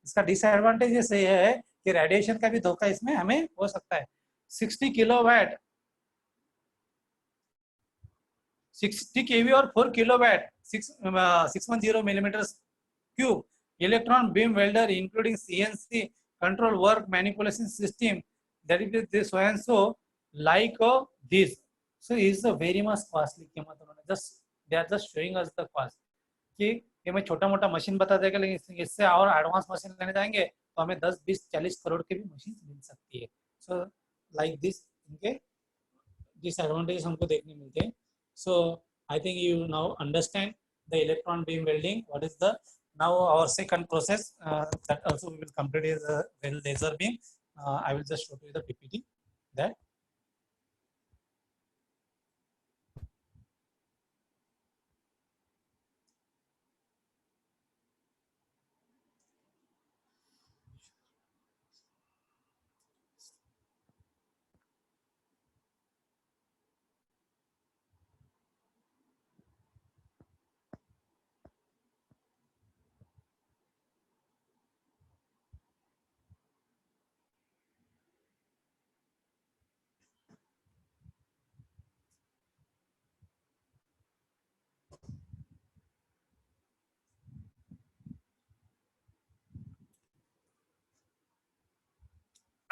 इसका डिसएडवांटेज ये है कि रेडिएशन का भी धोखा इसमें हमें हो सकता है। 60 किलोवाट 60 kV और 4 kilowatt 610 millimeters cube electron beam welder including CNC control work manipulation system, that is this so and so like this, so is a very much costly कीमत उन्होंने just they are just showing us the cost कि ये मैं छोटा मोटा machine बता देगा, लेकिन इससे और एडवांस मशीन लेने जाएंगे तो हमें 10, 20, 40 करोड़ की भी मशीन मिल सकती है। सो लाइक दिस इनके डिसएडवांटेजेस हमको देखने मिलते हैं। So I think you now understand the electron beam welding. What is the now our second process that also we will complete is weld laser beam. I will just show you the PPT that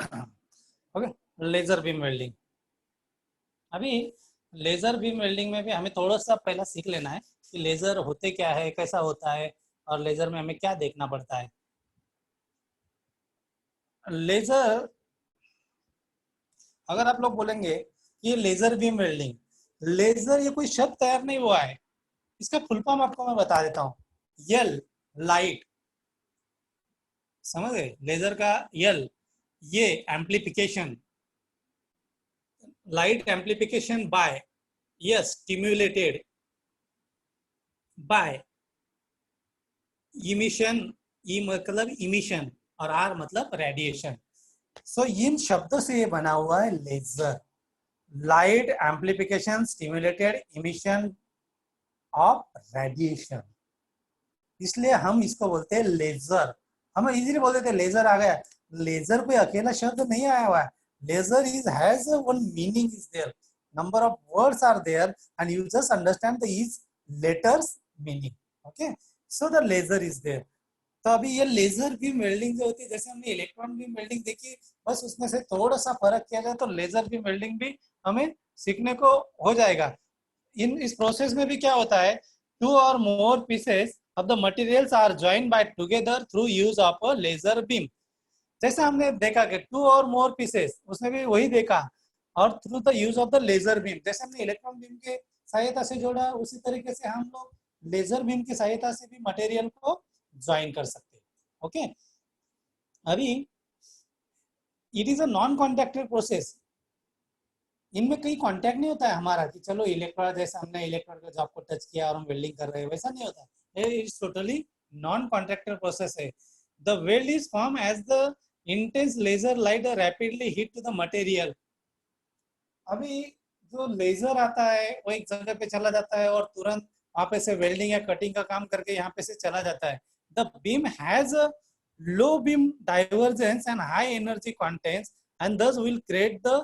okay, laser beam welding. अभी laser beam welding में भी हमें थोड़ा सा पहला सीख लेना है कि लेजर होते क्या है, कैसा होता है, और लेजर में हमें क्या देखना पड़ता है। लेजर, अगर आप लोग बोलेंगे ये लेजर बीम वेल्डिंग, लेजर ये कोई शब्द तैयार नहीं हुआ है, इसका फुल फॉर्म आपको मैं बता देता हूँ। यल, लाइट, समझ गए? लेजर का यल, ये amplification, light amplification by, yes stimulated by, emission, E मतलब इमिशन और आर मतलब रेडिएशन। सो इन शब्दों से ये बना हुआ है laser, light amplification stimulated emission of radiation, इसलिए हम इसको बोलते हैं लेजर। हम इजीली बोल देते लेजर आ गया, लेजर कोई अकेला शब्द नहीं आया हुआ है। Laser is has one meaning is there, number of words are there and you just understand the each letters meaning. Okay, so the laser is there. तो अभी ये लेजर बीम वेल्डिंग जो होती है, जैसे हमने इलेक्ट्रॉन बीम वेल्डिंग देखी, बस उसमें से थोड़ा सा फर्क किया जाए तो लेजर बीम वेल्डिंग भी हमें सीखने को हो जाएगा। इस प्रोसेस में भी क्या होता है, टू और मोर pieces of the materials are joined by together through use of a laser beam। जैसे हमने देखा कि टू और मोर पीसेस, उसने भी वही देखा, और through the use of the laser beam, जैसे हमने इलेक्ट्रॉन बीम के सहायता से जोड़ा, उसी तरीके से हम लोग लेजर बीम की सहायता से भी मटेरियल को ज्वाइन कर सकते हैं। ओके, अभी it is a non contacted process, इनमें कहीं कांटेक्ट नहीं होता है हमारा कि चलो इलेक्ट्रोड, जैसे हमने इलेक्ट्रोड का जॉब को टच किया और हम वेल्डिंग कर रहे हैं, वैसा नहीं होता है। It's totally non contacted process है। The weld is form as the intense laser light rapidly hit to the material. अभी जो लेजर आता है वो एक जगह पे चला जाता है और तुरंत वहां पे से वेल्डिंग या कटिंग का काम करके यहाँ पे से चला जाता है। The beam has a low beam divergence and high energy contents and thus will create the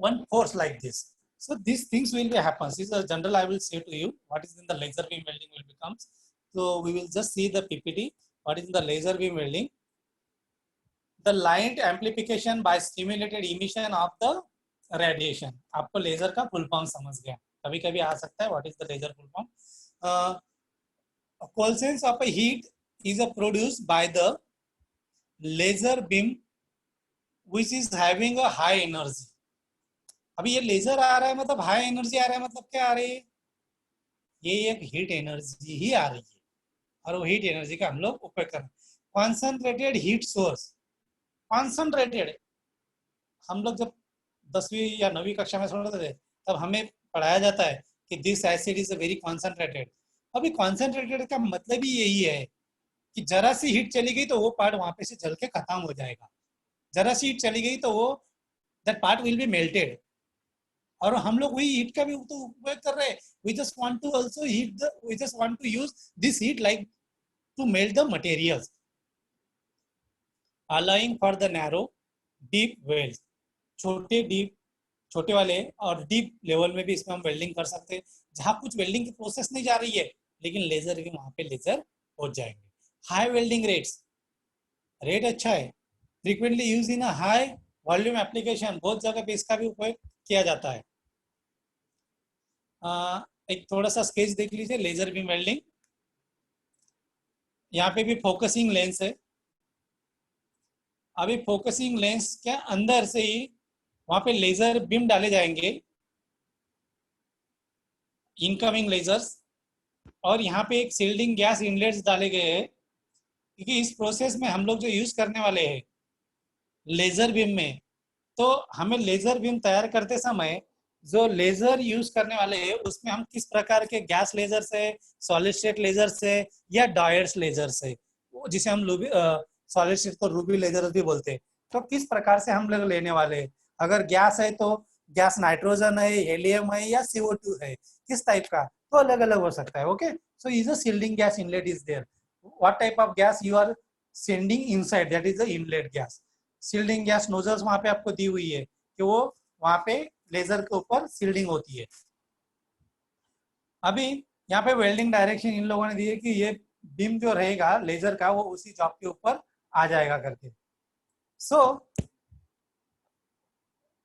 one force like this. So these things will be happens. This is a general I will say to you what is in the laser beam welding will becomes. So we will just see the PPT. What is in the laser beam welding? The light amplification by stimulated emission of the radiation. आपको laser का full form समझ गया, कभी कभी आ सकता है what is the laser full form. coalescence of a heat is produced by the laser beam which is having a high energy। अभी ये लेजर आ रहा है मतलब हाई एनर्जी आ रहा है, मतलब क्या आ रही है, ये एक हीट एनर्जी ही आ रही है, और वो हीट एनर्जी का हम लोग उपयोग कर रहे हैं। कॉन्सेंट्रेटेड हीट सोर्स, कॉन्सेंट्रेटेड, हम लोग जब 10वीं या 9वीं कक्षा में पढ़ते थे तब हमें पढ़ाया जाता है कि this acid is very concentrated. अभी कॉन्सेंट्रेटेड का मतलब ही यही है कि जरा सी हीट चली गई तो वो पार्ट वहां पे से जल के खत्म हो जाएगा, जरा सी हीट चली गई तो वो that part will be melted, और हम लोग वही हीट का भी तो उपयोग कर रहे हैं। We just want to also heat the, we just want to use this heat like to melt the materials, allowing for the narrow deep welds. छोटे डीप, छोटे वाले और डीप लेवल में भी इसमें हम वेल्डिंग कर सकते हैं, जहां कुछ वेल्डिंग की प्रोसेस नहीं जा रही है लेकिन लेजर भी वहां पे लेजर हो जाएंगे। हाई वेल्डिंग रेट्स, रेट अच्छा है, frequently use in a high volume application, बहुत जगह पे इसका भी उपयोग किया जाता है। एक थोड़ा सा स्केच देख लीजिए लेजर बीम वेल्डिंग। यहाँ पे भी फोकसिंग लेंस है। अभी फोकसिंग लेंस के अंदर से ही वहां पे लेजर बीम डाले जाएंगे, इनकमिंग लेजर्स, और यहाँ पे एक सील्डिंग गैस इनलेट्स डाले गए हैं, क्योंकि इस प्रोसेस में हम लोग जो यूज करने वाले हैं लेजर बीम में, तो हमें लेजर बीम तैयार करते समय जो लेजर यूज करने वाले हैं उसमें हम किस प्रकार के गैस लेजर से, सॉलिड स्टेट लेजर से या डायर्स लेजर से, जिसे हम सॉलिड स्टेट को रूबी लेजर भी बोलते हैं, तो किस प्रकार से हम लोग लेने वाले हैं। अगर गैस है तो गैस नाइट्रोजन है, हेलियम है या CO2 है, किस टाइप का, तो अलग अलग हो सकता है। Okay, so is a shielding gas inlet is there, what type of gas you are sending inside, that is the inlet gas. Shielding gas nozzles वहां पे आपको दी हुई है कि वो वहां पे लेजर के ऊपर सील्डिंग होती है। अभी यहाँ पे वेल्डिंग डायरेक्शन इन लोगों ने दी है कि ये बीम जो रहेगा लेजर का वो उसी जॉब के ऊपर आ जाएगा करके। सो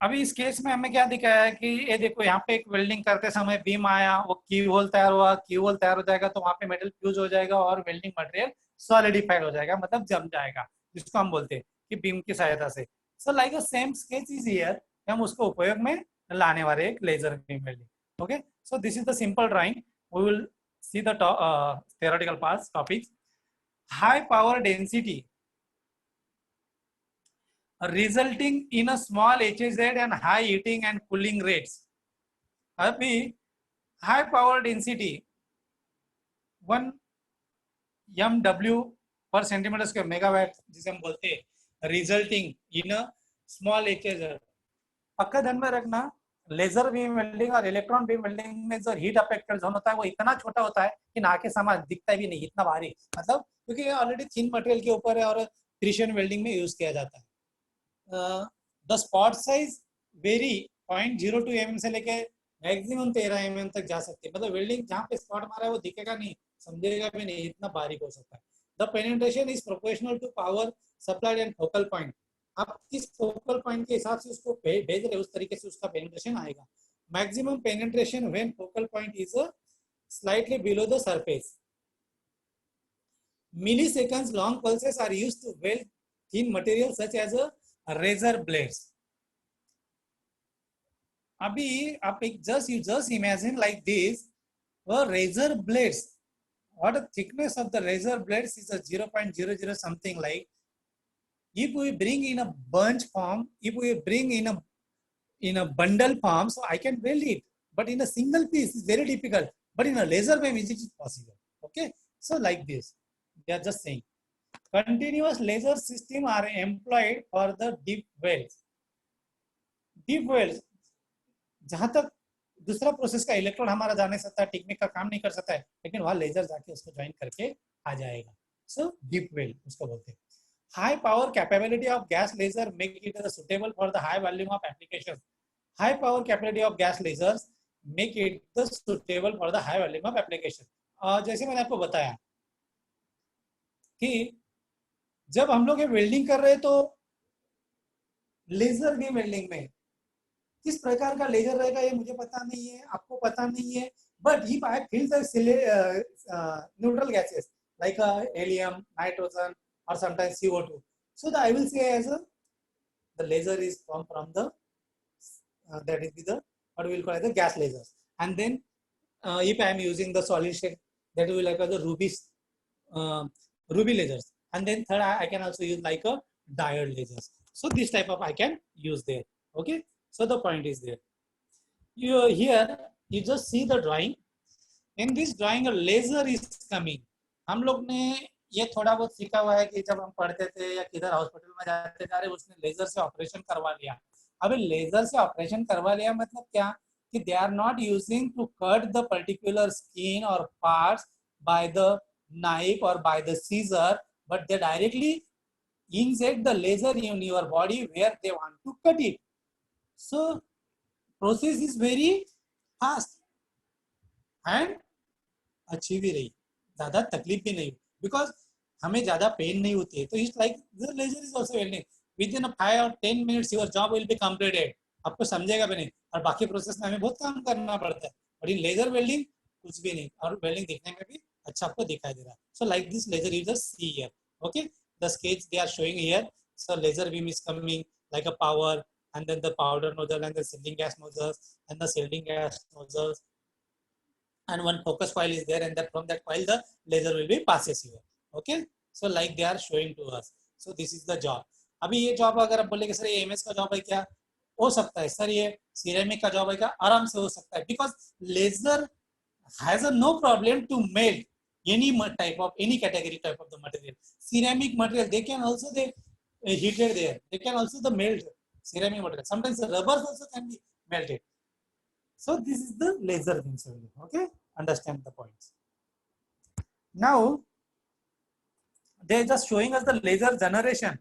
अभी इस केस में हमें क्या दिखाया है कि ये देखो यहाँ पे एक वेल्डिंग करते समय बीम आया, वो की होल तैयार हुआ, की होल तैयार हो जाएगा तो वहाँ पे मेटल फ्यूज हो जाएगा और वेल्डिंग मटेरियल सॉलिडिफाइड हो जाएगा, मतलब जम जाएगा, जिसको हम बोलते हैं कि बीम की सहायता से। So like a same sketch is here, हम उसको उपयोग में लाने वाले एक laser beam welding. Okay, so this is the simple drawing, we will see the theoretical parts topics. High power density resulting in a small HZ and high heating and cooling rates. अभी high power density 1 MW पर centimetre square megawatt जिसे हम बोलते हैं, resulting in a small HZ। पक्का ध्यान में रखना, लेजर बीम वेल्डिंग और इलेक्ट्रॉन बीम वेल्डिंग में जो हीट अफेक्टेड जोन होता है वो इतना छोटा होता है कि ना के समान दिखता भी नहीं, इतना भारी, मतलब क्योंकि ये ऑलरेडी थिन मटेरियल के ऊपर है और प्रिसिजन वेल्डिंग में यूज किया जाता है। The spot size very 0.02 mm से लेके मैक्सिमम 13 mm तक जा सकती है, मतलब वेल्डिंग जहाँ पे स्पॉट मारा है वो दिखेगा नहीं, समझेगा भी नहीं, इतना बारीक हो सकता है। The penetration is proportional to power supplied and focal point, आप किस फोकल पॉइंट के हिसाब से उसको भेज रहे उस तरीके से उसका पेनिट्रेशन आएगा। Maximum penetration when focal point is slightly below the surface. milliseconds long pulses are used to weld thin material such as a razor blades. अभी आप एक just imagine like this, razor blades, what the thickness of the razor blades is a 0.00 something, like if we bring in a bunch form, if we bring in a bundle form, so I can weld it, but in a single piece is very difficult, but in a laser beam it is possible. Okay, so like this they are just saying continuous laser system are employed for the deep welds. deep welds जहां तक दूसरा process का electron हमारा जा नहीं सकता, technique का काम नहीं कर सकता है, लेकिन वहां लेजर जाके उसको ज्वाइन करके आ जाएगा। सो डीप वेल्ड उसको बोलते हैं। High power capability of gas laser make it suitable for the high volume of application. High power capability of gas lasers make it suitable for the high volume of application. जैसे मैंने आपको बताया कि जब हम लोग ये वेल्डिंग कर रहे हैं तो लेजर बीम वेल्डिंग में किस प्रकार का लेजर रहेगा ये मुझे पता नहीं है, आपको पता नहीं है, but if I fill the neutral gases like helium, nitrogen or sometimes CO2, so I will say as the laser is from the that is the what we will call as the gas lasers, and then if I am using the solid state, that will like the ruby lasers, and then third I can also use like a diode lasers. So this type of I can use there. Okay, so the point is there. You here you just see the drawing. In this drawing a laser is coming. हम लोग ने ये थोड़ा बहुत सीखा हुआ है कि जब हम पढ़ते थे या किधर हॉस्पिटल में जाते जा रहे उसने लेजर से ऑपरेशन करवा लिया। अभी लेजर से ऑपरेशन करवा लिया मतलब क्या कि they are not using to cut the particular skin और parts by the knife or by the scissor, but they directly insert the laser in your body where they want to cut it. So process is very fast and अच्छी भी रही, ज्यादा तकलीफ भी नहीं, because हमें ज्यादा पेन नहीं होती है। तो it's like the laser is also welding, within 5 or 10 minutes your job will be completed. आपको समझेगा भी नहीं और बाकी प्रोसेस में हमें बहुत काम करना पड़ता है, बट इन लेजर वेल्डिंग कुछ भी नहीं और वेल्डिंग देखने में भी अच्छा आपको दिखाई दे रहा है। So like this laser you just see here. Okay, the sketch they are showing here. So laser beam is coming like a power and then the powder nozzle and the sealing gas nozzles and the sealing gas nozzles and one focus coil is there, and that from that coil the laser will be passes here. Okay, so like they are showing to us. So this is the job. अभी ये job अगर आप बोले कि sir ये MS का job है क्या, हो सकता है सर, ये सिरेमिक का जॉब है क्या, आराम से हो सकता है, because laser has a no problem to melt any type of any category type of the material. Ceramic material they can also they heated there, they can also the melt ceramic material, sometimes the rubbers also can be melted. So this is the laser beam welding. Okay, understand the points. Now they just showing us the laser generation.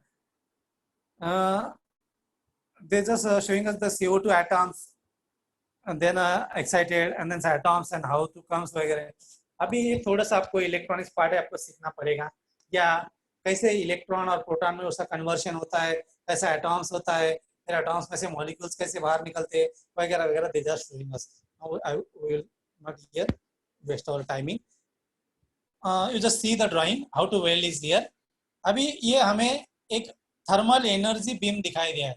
They just showing us the CO2 atoms and then excited and then atoms and how to comes वगैरह। अभी ये थोड़ा सा आपको electronics part है आपको सीखना पड़ेगा, या कैसे इलेक्ट्रॉन और प्रोटॉन में उसका कन्वर्शन होता है, कैसा एटॉम्स होता है, फिर एटॉम्स में से मॉलिक्यूल्स कैसे बाहर निकलते हैं वगैरह वगैरह, they just showing us. I will not here waste our timing. You just see the drawing how to weld is here. अभी ये हमें एक थर्मल एनर्जी बीम दिखाई दिया है.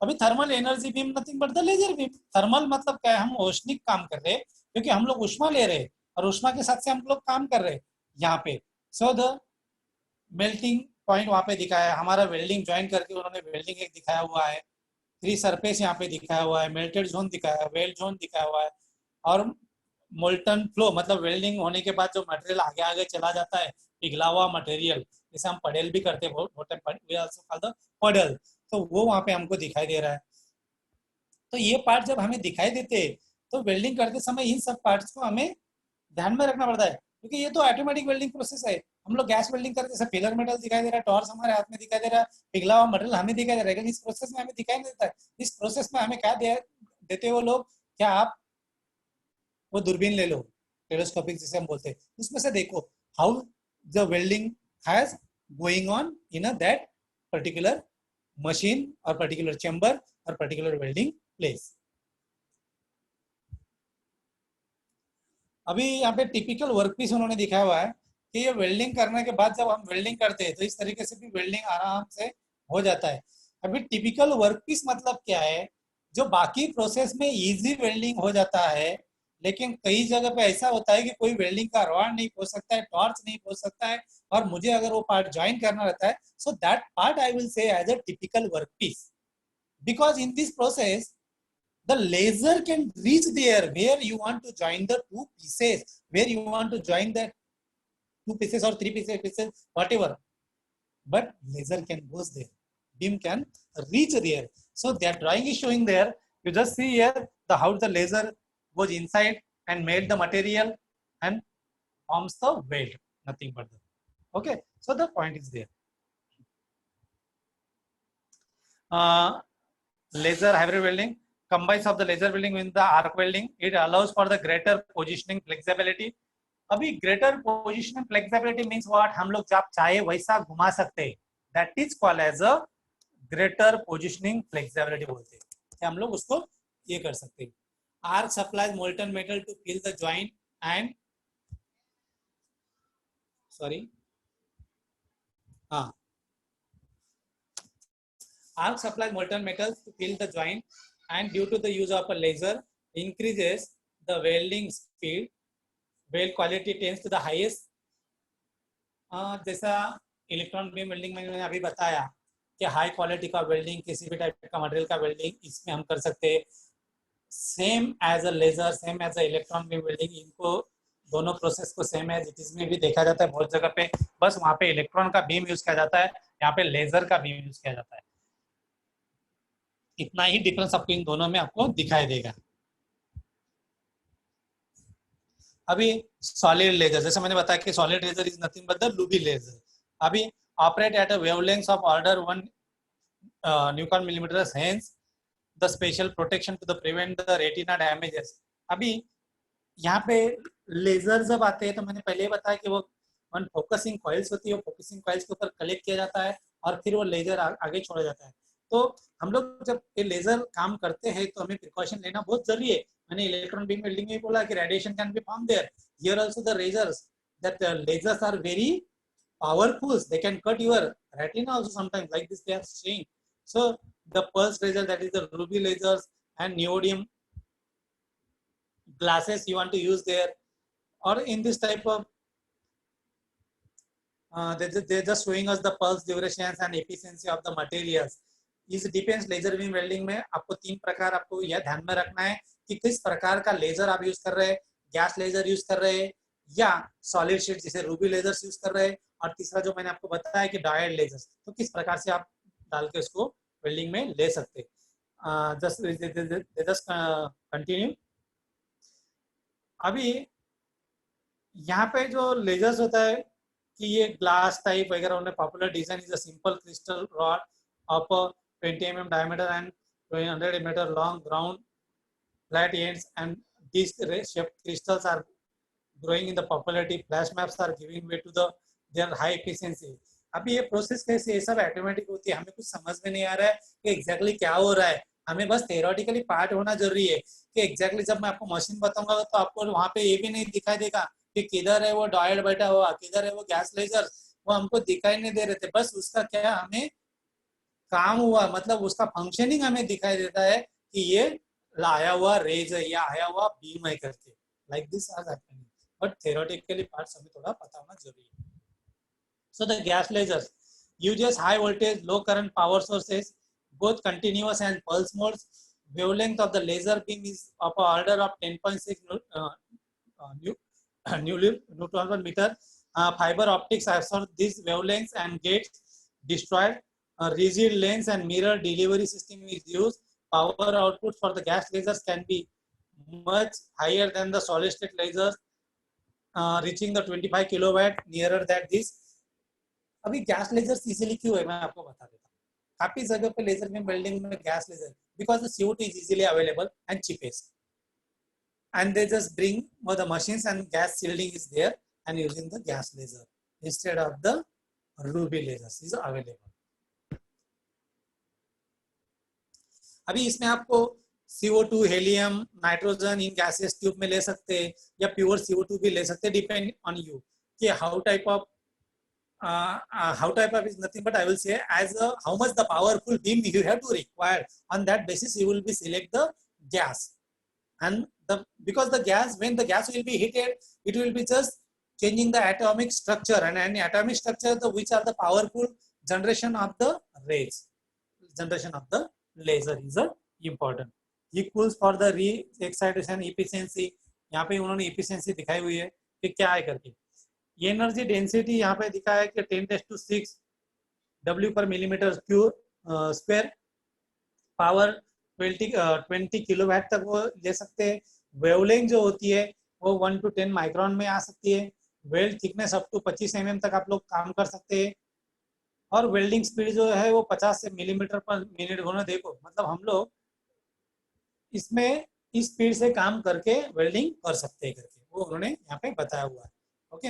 अभी thermal energy beam nothing but the laser beam. Thermal मतलब क्या है, हम औष्णिक काम कर रहे हैं क्योंकि हम लोग ऊष्मा ले रहे हैं और ऊष्मा के साथ से हम लोग काम कर रहे हैं यहाँ पे. सो द मेल्टिंग पॉइंट वहाँ पे दिखाया है, हमारा वेल्डिंग ज्वाइन करके उन्होंने वेल्डिंग एक दिखाया हुआ है, 3 सरफेस यहाँ पे दिखाया हुआ है, मेल्टेड जोन दिखाया है, वेल्ड जोन दिखाया हुआ है, और मोल्टन फ्लो मतलब वेल्डिंग होने के बाद जो मटेरियल आगे आगे चला जाता है, पिघला हुआ मटेरियल, जिसे हम पडेल भी करते हैं, पडल, तो वो वहाँ पे हमको दिखाई दे रहा है. तो ये पार्ट जब हमें दिखाई देते हैं तो वेल्डिंग करते समय इन सब पार्ट्स को हमें ध्यान में रखना पड़ता है, क्योंकि ये तो ऑटोमेटिक वेल्डिंग प्रोसेस है. हम लोग गैस वेल्डिंग करते जैसे फिलर मेटल दिखाई दे रहा है, टॉर्च हमारे हाथ में दिखाई दे रहा है, पिघला हुआ मटेरियल हमें दिखाई दे रहा है, लेकिन इस प्रोसेस में हमें दिखाई नहीं देता है. इस प्रोसेस में हमें क्या देते हो लोग, क्या आप वो दूरबीन ले लो, टेलीस्कोपिक जिसे हम बोलते हैं, उसमें से देखो how the welding has going on in a that particular machine और पर्टिकुलर चेंबर और पर्टिकुलर वेल्डिंग प्लेस. अभी यहाँ पे टिपिकल वर्कपीस उन्होंने दिखाया हुआ है कि ये वेल्डिंग करने के बाद जब हम वेल्डिंग करते हैं तो इस तरीके से भी वेल्डिंग आराम से हो जाता है. अभी टिपिकल वर्कपीस मतलब क्या है, जो बाकी प्रोसेस में इजी वेल्डिंग हो जाता है, लेकिन कई जगह पे ऐसा होता है कि कोई वेल्डिंग का रॉड नहीं पहुंच सकता है, टॉर्च नहीं पहुंच सकता है, और मुझे अगर वो पार्ट ज्वाइन करना रहता है, so that part I will say as a typical workpiece, because in this process the laser can reach there where you want to join the two pieces, where you want to join the 2 pieces or 3 pieces, whatever, but laser can goes there, beam can reach there. So that drawing is showing there, you just see here the how the laser goes inside and made the material and forms the weld, nothing but that. Okay, so the point is there. Laser hybrid welding combines of the laser welding with the arc welding. It allows for the greater positioning flexibility. अभी greater positioning flexibility means what, हम लोग जब चाहे वैसा घुमा सकते हैं, that is called as a greater positioning flexibility बोलते हैं, कि हम लोग उसको ये कर सकते हैं. Arc supplies molten metal to fill the joint and arc supplies molten metals to fill the joint, and due to the use of a laser increases the welding speed, weld quality tends to the highest. जैसा electron beam welding में मैंने अभी बताया कि high quality का welding, किसी भी type का मटेरियल का वेल्डिंग इसमें हम कर सकते हैं, same as a laser, same as a electron beam welding. इनको दोनों प्रोसेस को सेम एज इट इज में भी देखा जाता है बहुत जगह पे, बस वहाँ पे इलेक्ट्रॉन का बीम यूज किया जाता है, यहाँ पे लेजर का बीम यूज किया जाता है. इतना ही डिफरेंस आपको इन दोनों में आपको दिखाई देगा. अभी सॉलिड लेजर, जैसे मैंने बताया कि solid laser is nothing but the ruby laser. अभी operate at a wavelength of order 1 newton millimetre, hence the special protection to the prevent the retina damages. अभी यहाँ पे लेजर जब आते हैं तो मैंने पहले ही बताया कि वो वन फोकसिंग कॉइल्स होती है, वो फोकसिंग कॉइल्स के ऊपर कलेक्ट किया जाता है और फिर वो लेजर आगे छोड़ा जाता है. तो हम लोग जब ये लेजर काम करते हैं तो हमें प्रिकॉशन लेना बहुत जरूरी है. मैंने इलेक्ट्रॉन बीम वेल्डिंग में बोला कि radiation can be form there, here also the lasers, that lasers are very powerful, they can cut your retina also sometimes, like this they are saying. So the pulse laser, that is the ruby lasers and neodymium glasses you want to use there, or in this type of they're just showing us the pulse durations and efficiency of the materials. इस defence laser beam welding में आपको 3 प्रकार आपको यह ध्यान में रखना है कि किस प्रकार का लेजर आप यूज कर रहे हैं, गैस लेजर यूज कर रहे हैं या सॉलिड शीट जैसे रूबी लेजर्स यूज कर रहे हैं, और तीसरा जो मैंने आपको बताया कि डायोड लेजर्स, तो किस प्रकार से आप डाल के उसको वेल्डिंग में ले सकते हैं. Just continue. अभी यहाँ पे जो लेजर्स होता है कि ये ग्लास टाइप वगैरह, उन्हें popular design is a simple crystal rod of 20 mm diameter and 100 mm long, ground flat ends, and these shaped crystals are growing in the popularity. Flash maps are giving way to their high efficiency. अभी ये process कैसे, ये सब automatic होती है, हमें कुछ समझ में नहीं आ रहा है कि एग्जैक्टली क्या हो रहा है, हमें बस थियोरेटिकली पार्ट होना जरूरी है कि एग्जैक्टली जब मैं आपको मशीन बताऊंगा तो आपको वहां पे ये भी नहीं दिखाई देगा कि किधर है वो डायल बैठा हुआ, किधर है वो गैस लेजर, वो हमको दिखाई नहीं दे रहे थे, बस उसका क्या हमें काम हुआ, मतलब उसका फंक्शनिंग हमें दिखाई देता है कि ये आया हुआ रेज है या आया हुआ बीम है करके, like this are happening, but theoretically parts हमें थोड़ा पता होना जरूरी है. So the gas lasers uses high voltage, low current power sources, both continuous and pulse modes. Wavelength of the laser beam is of a order of 10.6 Newton per meter. Fiber optics absorb these wavelengths and gets destroyed. A rigid lens and mirror delivery system is used. Power output for the gas lasers can be much higher than the solid state lasers, reaching the 25 kilowatt nearer than this. अभी gas laser easily क्यों है मैं आपको बता देता हूँ. काफी जगह पे लेजर बीम वेल्डिंग में gas laser, because the CO2 is easily available and cheapest, and they just bring more the machines and gas shielding is there and using the gas laser instead of the ruby lasers is available. अभी इसमें आपको CO2, helium, nitrogen in gases tube में ले सकते हैं या pure CO2 भी ले सकते हैं, डिपेंड ऑन यू कि how type of how type of is nothing but I will say as how much the powerful beam you have to require, on that basis you will be select the gas, and the because the gas, when the gas will be heated, it will be just changing the atomic structure, and atomic structure the which are the powerful generation of the rays, generation of the laser is important. Equals for the re excitation efficiency, यहाँ पे उन्होंने efficiency दिखाई हुई है कि क्या है करके. ये एनर्जी डेंसिटी यहाँ पे दिखा है कि 10⁶ W पर millimetre cube square. Power 20 kilowatt तक वो ले सकते हैं. वेवलेंथ जो होती है वो 1 to 10 माइक्रोन में आ सकती है. Weld thickness up to 25 mm तक आप लोग काम कर सकते हैं. और वेल्डिंग स्पीड जो है वो 50 मिलीमीटर पर मिनट होना. देखो मतलब हम लोग इसमें इस स्पीड से काम करके वेल्डिंग कर सकते हैं करके वो उन्होंने यहाँ पे बताया हुआ है. ओके,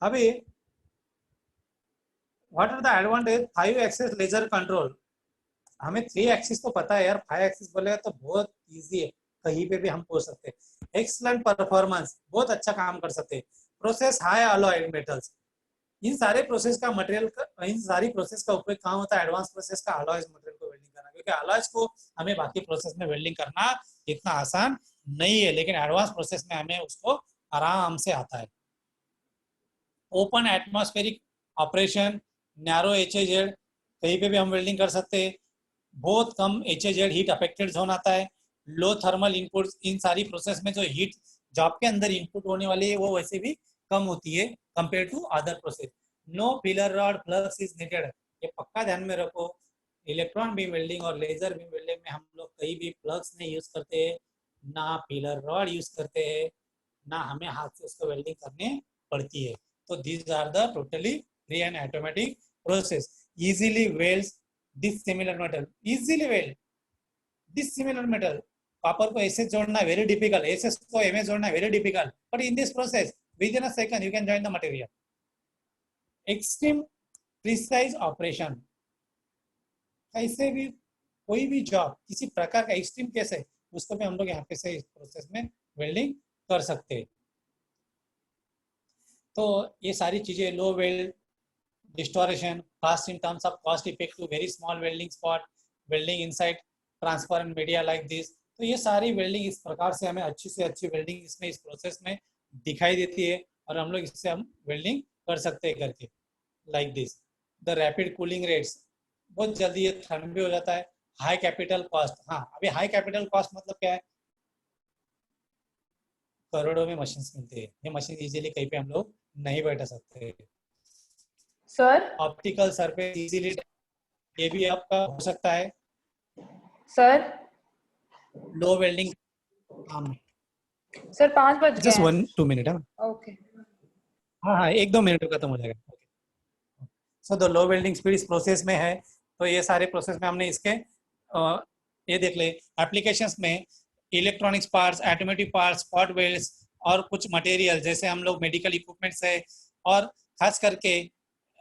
अभी what are the advantage 5 axis laser control. हमें 3 एक्सिस तो पता है यार, 5 एक्सिस बोलेगा तो बहुत इजी है, कहीं पे भी हम पहुंच सकते हैं. एक्सलेंट परफॉर्मेंस, बहुत अच्छा काम कर सकते हैं. प्रोसेस हाई अलॉयड मेटल्स, इन सारे प्रोसेस का मटेरियल, इन सारी प्रोसेस का उपयोग कहाँ होता है, एडवांस प्रोसेस का अलॉयज मटेरियल को वेल्डिंग करना, क्योंकि अलॉयज को हमें बाकी प्रोसेस में वेल्डिंग करना इतना आसान नहीं है, लेकिन एडवांस प्रोसेस में हमें उसको आराम से आता है. Open atmospheric operation, narrow HAZ, कहीं पे भी हम वेल्डिंग कर सकते हैं. बहुत कम HAZ हीट अफेक्टेड जोन आता है. लो थर्मल इनपुट, इन सारी प्रोसेस में जो हीट जॉब के अंदर इनपुट होने वाली है वो वैसे भी कम होती है compare to other process. No filler rod flux is needed, ये पक्का ध्यान में रखो. इलेक्ट्रॉन बीम वेल्डिंग और लेजर बीम वेल्डिंग में हम लोग कहीं भी फ्लक्स नहीं यूज करते हैं, ना फिलर रॉड यूज करते हैं, ना हमें हाथ से उसको वेल्डिंग करने पड़ती है. So these are the totally free and automatic process. Easily welds dissimilar metal. Easily weld dissimilar metal. Copper को SS जोड़ना very difficult. SS को MS जोड़ना very difficult. But in this process, within a second, you can join the material. Extreme precise operation. कैसे भी कोई भी job किसी प्रकार का एक्सट्रीम केस है उसको भी हम लोग यहाँ पे से इस प्रोसेस में वेल्डिंग कर सकते हैं. तो ये सारी चीजें, low weld distortion, fast in terms of cost effective, very small welding spot, welding inside transparent media like this. तो ये सारी वेल्डिंग इस प्रकार से हमें अच्छी से अच्छी वेल्डिंग इसमें इस प्रोसेस में दिखाई देती है और हम लोग इससे हम वेल्डिंग कर सकते हैं करके like this. The rapid cooling rates, बहुत जल्दी ये ठंड भी हो जाता है. हाई कैपिटल कॉस्ट, हाँ अभी हाई कैपिटल कॉस्ट मतलब क्या है, करोड़ों में मशीन मिलती है, ये मशीन इजीली कहीं पे हम लोग नहीं बैठा सकते. सर ऑप्टिकल सरफेस इजीली, ये भी आपका हो सकता है. सर लो वेल्डिंग, सर 5 बज गए. जस्ट 1-2 मिनट है. ओके, हाँ 1-2 मिनट में खत्म हो जाएगा. So the low welding speed इस प्रोसेस में है. तो ये सारे प्रोसेस में हमने इसके ये देख ले. एप्लीकेशंस में electronics parts, automotive parts, spot welds, और कुछ मटेरियल जैसे हम लोग मेडिकल इक्विपमेंट्स है, और खास करके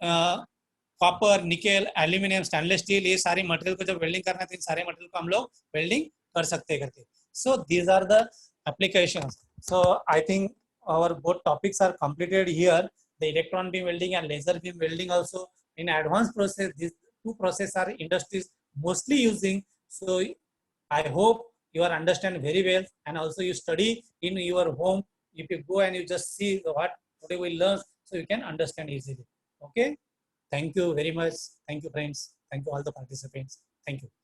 copper, nickel, aluminium, stainless steel, ये सारे मटेरियल को जब वेल्डिंग करना है तो इन सारे मटेरियल को हम लोग वेल्डिंग कर सकते हैं करके. So these are the applications. So I think our both topics are completed here. The electron beam welding and laser beam welding also in advanced process. These two processes are industries mostly using. So I hope you are understand very well, and also you study in your home. If you go and you just see what today we learn, so you can understand easily. Okay. Thank you very much. Thank you, friends. Thank you all the participants. Thank you.